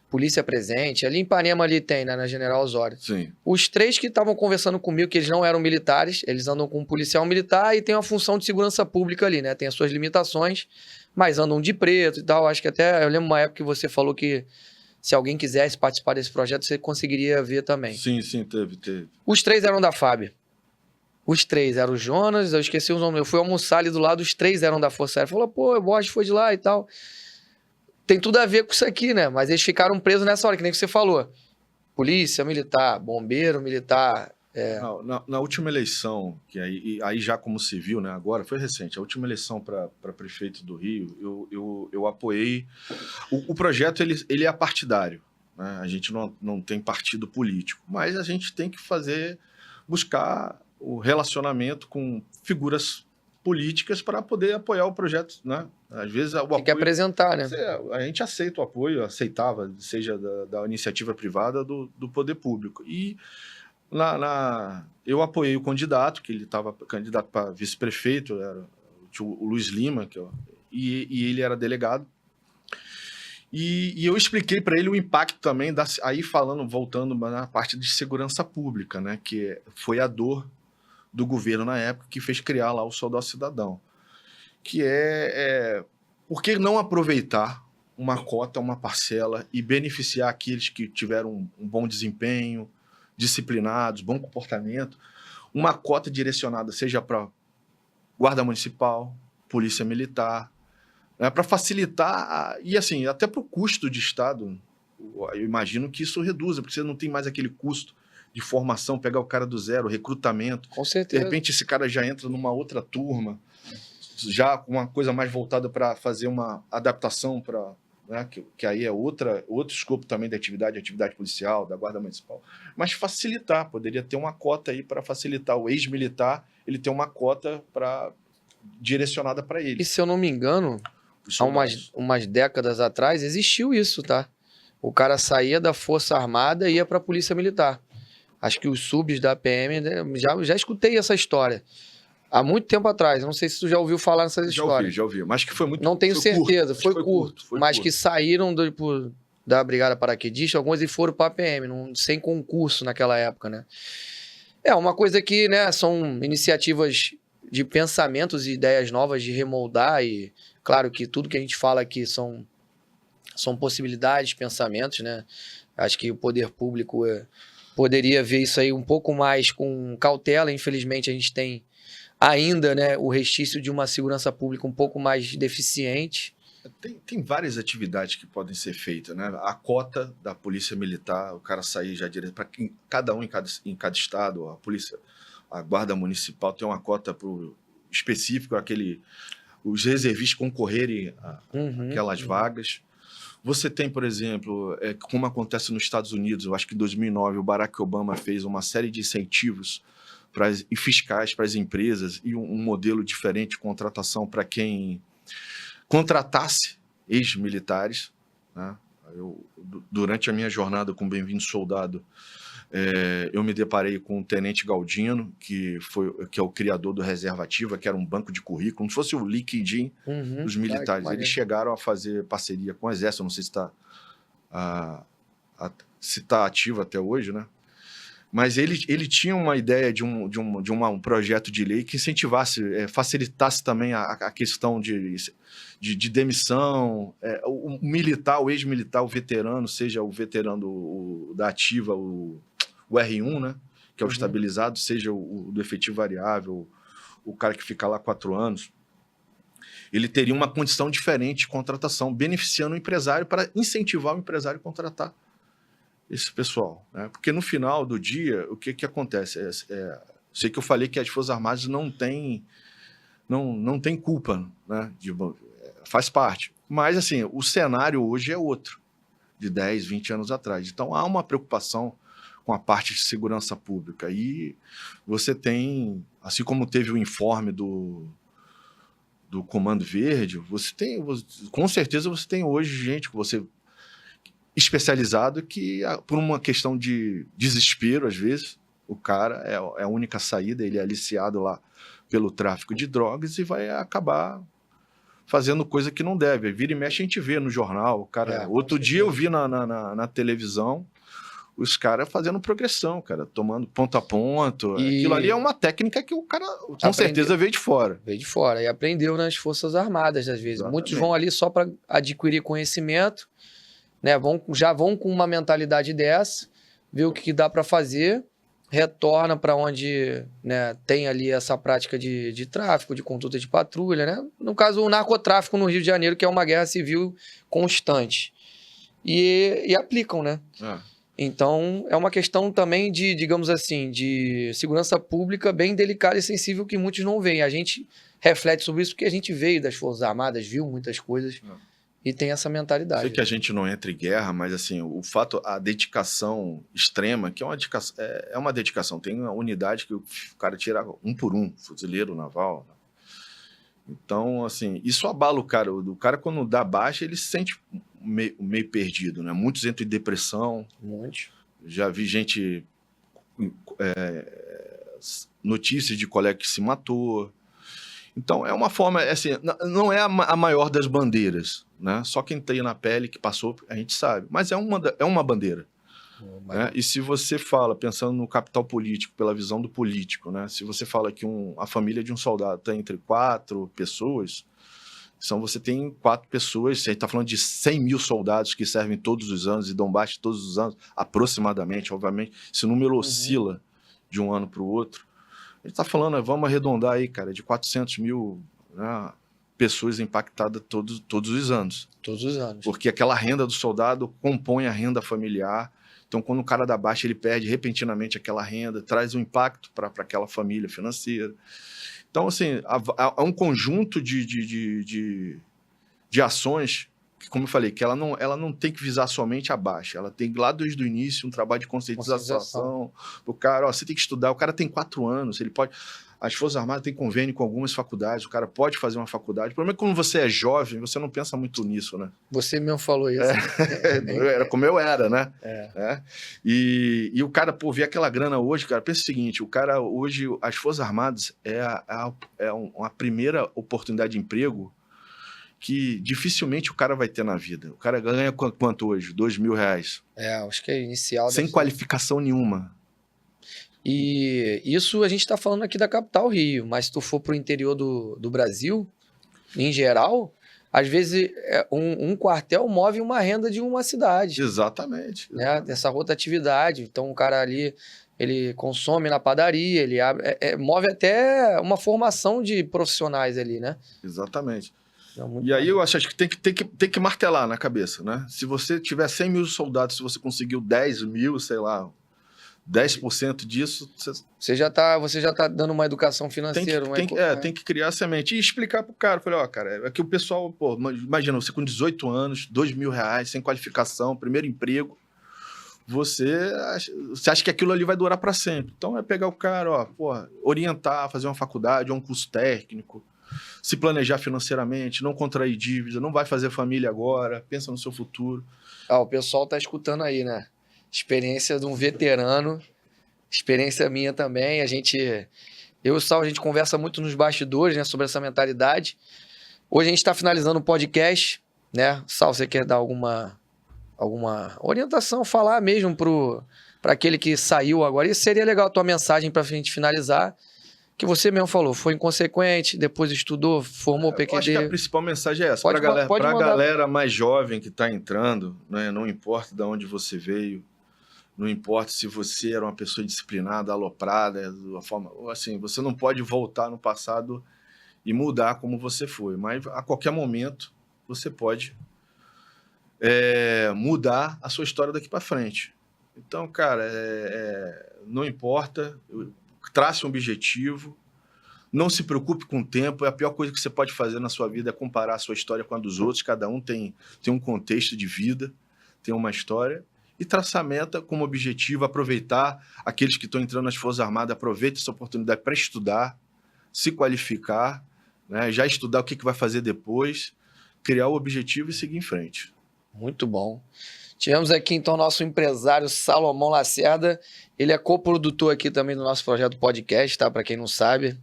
S1: Polícia Presente, ali em Ipanema ali tem, né, na General Osório.
S2: Sim.
S1: Os 3 que estavam conversando comigo, que eles não eram militares, eles andam com um policial militar e tem uma função de segurança pública ali, né? Tem as suas limitações, mas andam de preto e tal. Acho que até, eu lembro uma época que você falou que se alguém quisesse participar desse projeto, você conseguiria ver também.
S2: Sim, teve.
S1: Os 3 eram da FAB. Os 3 eram o Jonas, eu esqueci os nomes. Eu fui almoçar ali do lado, os 3 eram da Força Aérea. Falou, o Borges foi de lá e tal. Tem tudo a ver com isso aqui, né? Mas eles ficaram presos nessa hora, que nem você falou. Polícia militar, bombeiro militar.
S2: Na última eleição, que aí já como civil, né? Agora, foi recente, a última eleição para prefeito do Rio, eu apoiei. O projeto, ele é partidário. Né? A gente não tem partido político, mas a gente tem que buscar o relacionamento com figuras políticas para poder apoiar o projeto, né? Às vezes o apoio...
S1: Tem que apresentar, né?
S2: A gente aceita o apoio, aceitava, seja da iniciativa privada do poder público. E eu apoiei o candidato, que ele estava candidato para vice-prefeito, era o Luiz Lima, e ele era delegado. E eu expliquei para ele o impacto também, aí voltando na parte de segurança pública, né? Que foi a dor do governo na época que fez criar lá o Soldado Cidadão, que por que não aproveitar uma cota, uma parcela e beneficiar aqueles que tiveram um bom desempenho, disciplinados, bom comportamento, uma cota direcionada seja para Guarda Municipal, Polícia Militar, né, para facilitar, e assim, até para o custo de Estado, eu imagino que isso reduza, porque você não tem mais aquele custo de formação, pegar o cara do zero, recrutamento.
S1: Com certeza.
S2: De repente esse cara já entra numa outra turma, já com uma coisa mais voltada para fazer uma adaptação para, né, que aí é outro escopo também da atividade policial, da Guarda Municipal, mas facilitar, poderia ter uma cota aí para facilitar o ex-militar, ele ter uma cota direcionada para ele.
S1: E se eu não me engano, há umas décadas atrás existiu isso, tá? O cara saía da Força Armada e ia para a Polícia Militar. Acho que os subs da PM, né, já escutei essa história. Há muito tempo atrás. Eu não sei se tu já ouviu falar nessas histórias.
S2: Já ouvi. Mas que foi muito...
S1: Não tenho certeza.
S2: Foi curto.
S1: Mas que saíram da Brigada Paraquedista, alguns e foram para a PM, sem concurso naquela época, né? Uma coisa que, né, são iniciativas de pensamentos e ideias novas de remoldar e, claro, que tudo que a gente fala aqui são possibilidades, pensamentos, né? Acho que o poder público poderia ver isso aí um pouco mais com cautela. Infelizmente, a gente tem ainda, né, o restício de uma segurança pública um pouco mais deficiente.
S2: Tem várias atividades que podem ser feitas, né? A cota da Polícia Militar, o cara sair já direto para cada um em cada estado, a Guarda Municipal tem uma cota específica, os reservistas concorrerem aquelas vagas. Você tem, por exemplo, como acontece nos Estados Unidos, eu acho que em 2009 o Barack Obama fez uma série de incentivos e fiscais para as empresas e um modelo diferente de contratação para quem contratasse ex-militares, né? Durante a minha jornada com Bem-vindo Soldado, eu me deparei com o Tenente Galdino, que é o criador do Reserva Ativa, que era um banco de currículo, como se fosse o LinkedIn dos militares. Eles chegaram a fazer parceria com o Exército, não sei se está ativo até hoje, né? Mas ele tinha uma ideia de um projeto de lei que incentivasse, facilitasse também a questão de demissão, o militar, o ex-militar, o veterano, seja o veterano da ativa, o R1, né, que é o estabilizado, seja o do efetivo variável, o cara que fica lá 4 anos, ele teria uma condição diferente de contratação, beneficiando o empresário para incentivar o empresário a contratar esse pessoal, né? Porque no final do dia, o que acontece? Sei que eu falei que as Forças Armadas não tem culpa, né? Faz parte. Mas, assim, o cenário hoje é outro, de 10, 20 anos atrás. Então, há uma preocupação com a parte de segurança pública. E você tem, assim como teve o informe do Comando Verde, com certeza você tem hoje gente que você especializado que, por uma questão de desespero, às vezes, o cara é a única saída, ele é aliciado lá pelo tráfico de drogas e vai acabar fazendo coisa que não deve. Vira e mexe a gente vê no jornal, cara. Outro dia eu vi na televisão os caras fazendo progressão, cara, tomando ponto a ponto. Aquilo ali é uma técnica que o cara, com certeza, veio de fora.
S1: Veio de fora e aprendeu nas Forças Armadas, às vezes. Exatamente. Muitos vão ali só para adquirir conhecimento, né? Já vão com uma mentalidade dessa, ver o que dá para fazer, retorna para onde, né, tem ali essa prática de tráfico, de conduta de patrulha, né? No caso, o narcotráfico no Rio de Janeiro, que é uma guerra civil constante. E aplicam, né? Então, é uma questão também de, digamos assim, de segurança pública bem delicada e sensível que muitos não veem. A gente reflete sobre isso porque a gente veio das Forças Armadas, viu muitas coisas e tem essa mentalidade.
S2: Sei que a gente não entra em guerra, mas assim, o fato, a dedicação extrema, que é uma dedicação. Tem uma unidade que o cara tira um por um, fuzileiro naval. Então, assim, isso abala o cara. O cara, quando dá baixa, ele se sente meio perdido, né? Muitos entram em depressão.
S1: Muitos.
S2: Já vi gente... notícias de colega que se matou. Então, é uma forma... Assim, não é a maior das bandeiras, né? Só quem tem na pele, que passou, a gente sabe. Mas é uma bandeira. Né? E se você fala, pensando no capital político, pela visão do político, né? Se você fala que a família de um soldado está entre 4 pessoas, então você tem 4 pessoas, você está falando de 100 mil soldados que servem todos os anos e dão baixa todos os anos, aproximadamente, obviamente, esse número oscila de um ano para o outro. A gente está falando, vamos arredondar aí, cara, de 400 mil, né, pessoas impactadas todos os anos.
S1: Todos os anos.
S2: Porque aquela renda do soldado compõe a renda familiar. Então, quando o cara dá baixa, ele perde repentinamente aquela renda, traz um impacto para aquela família financeira. Então, assim, há um conjunto de ações que, como eu falei, que ela não tem que visar somente a baixa. Ela tem, lá desde o início, um trabalho de conscientização. O cara, você tem que estudar. O cara tem 4 anos, ele pode... As Forças Armadas têm convênio com algumas faculdades, o cara pode fazer uma faculdade. O problema é que quando você é jovem, você não pensa muito nisso, né?
S1: Você mesmo falou isso.
S2: Era como eu era, né? E o cara, pô, ver aquela grana hoje, cara, pensa o seguinte, o cara hoje, as Forças Armadas é uma primeira oportunidade de emprego que dificilmente o cara vai ter na vida. O cara ganha quanto hoje? R$2.000.
S1: Acho que é inicial.
S2: Sem qualificação nenhuma.
S1: E isso a gente está falando aqui da capital, Rio, mas se tu for para o interior do Brasil, em geral, às vezes um quartel move uma renda de uma cidade.
S2: Exatamente.
S1: Né? Essa rotatividade. Então o cara ali, ele consome na padaria, ele move até uma formação de profissionais ali, né?
S2: Exatamente. E aí eu acho que tem que martelar na cabeça, né? Se você tiver 100 mil soldados, se você conseguiu 10 mil, sei lá... 10% disso...
S1: Você já tá dando uma educação financeira.
S2: Tem que criar a semente. E explicar pro cara. Falei, cara, é que o pessoal... Pô, imagina, você com 18 anos, R$2.000, sem qualificação, primeiro emprego, você acha que aquilo ali vai durar para sempre. Então é pegar o cara, orientar, fazer uma faculdade ou um curso técnico, se planejar financeiramente, não contrair dívida, não vai fazer família agora, pensa no seu futuro.
S1: O pessoal tá escutando aí, né? Experiência de um veterano, experiência minha também. Eu e o Sal, a gente conversa muito nos bastidores, né, sobre essa mentalidade. Hoje a gente está finalizando o podcast, né? Sal, você quer dar alguma orientação, falar mesmo para aquele que saiu agora? E seria legal a tua mensagem para a gente finalizar, que você mesmo falou, foi inconsequente, depois estudou, formou PQD.
S2: Eu acho que a principal mensagem é essa, para a galera mais jovem que está entrando, né, não importa de onde você veio, não importa se você era uma pessoa disciplinada, aloprada, da forma, assim, você não pode voltar no passado e mudar como você foi, mas a qualquer momento você pode mudar a sua história daqui para frente. Então, cara, não importa, trace um objetivo, não se preocupe com o tempo, a pior coisa que você pode fazer na sua vida é comparar a sua história com a dos outros, cada um tem um contexto de vida, tem uma história, e traçar meta como objetivo, aproveitar aqueles que estão entrando nas Forças Armadas, aproveite essa oportunidade para estudar, se qualificar, né, já estudar o que vai fazer depois, criar o objetivo e seguir em frente.
S1: Muito bom. Tivemos aqui, então, nosso empresário Salomão Lacerda. Ele é coprodutor aqui também do nosso projeto podcast, tá? Para quem não sabe.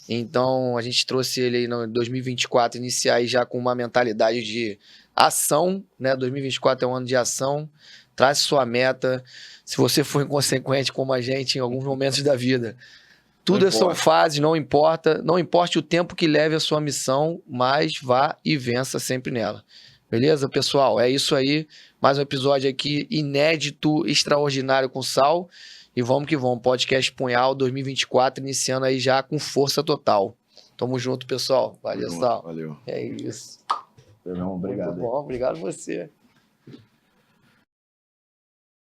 S1: Então, a gente trouxe ele aí em 2024, iniciar aí já com uma mentalidade de ação, né? 2024 é um ano de ação. Trace sua meta. Se você for inconsequente como a gente em alguns momentos da vida, tudo são fases, não importa. Não importe o tempo que leve a sua missão, mas vá e vença sempre nela. Beleza, pessoal? É isso aí. Mais um episódio aqui inédito, extraordinário com o Sal. E vamos que vamos. Podcast Punhal 2024, iniciando aí já com força total. Tamo junto, pessoal. Valeu, Sal.
S2: Valeu.
S1: É isso.
S2: Obrigado.
S1: Muito bom, obrigado você.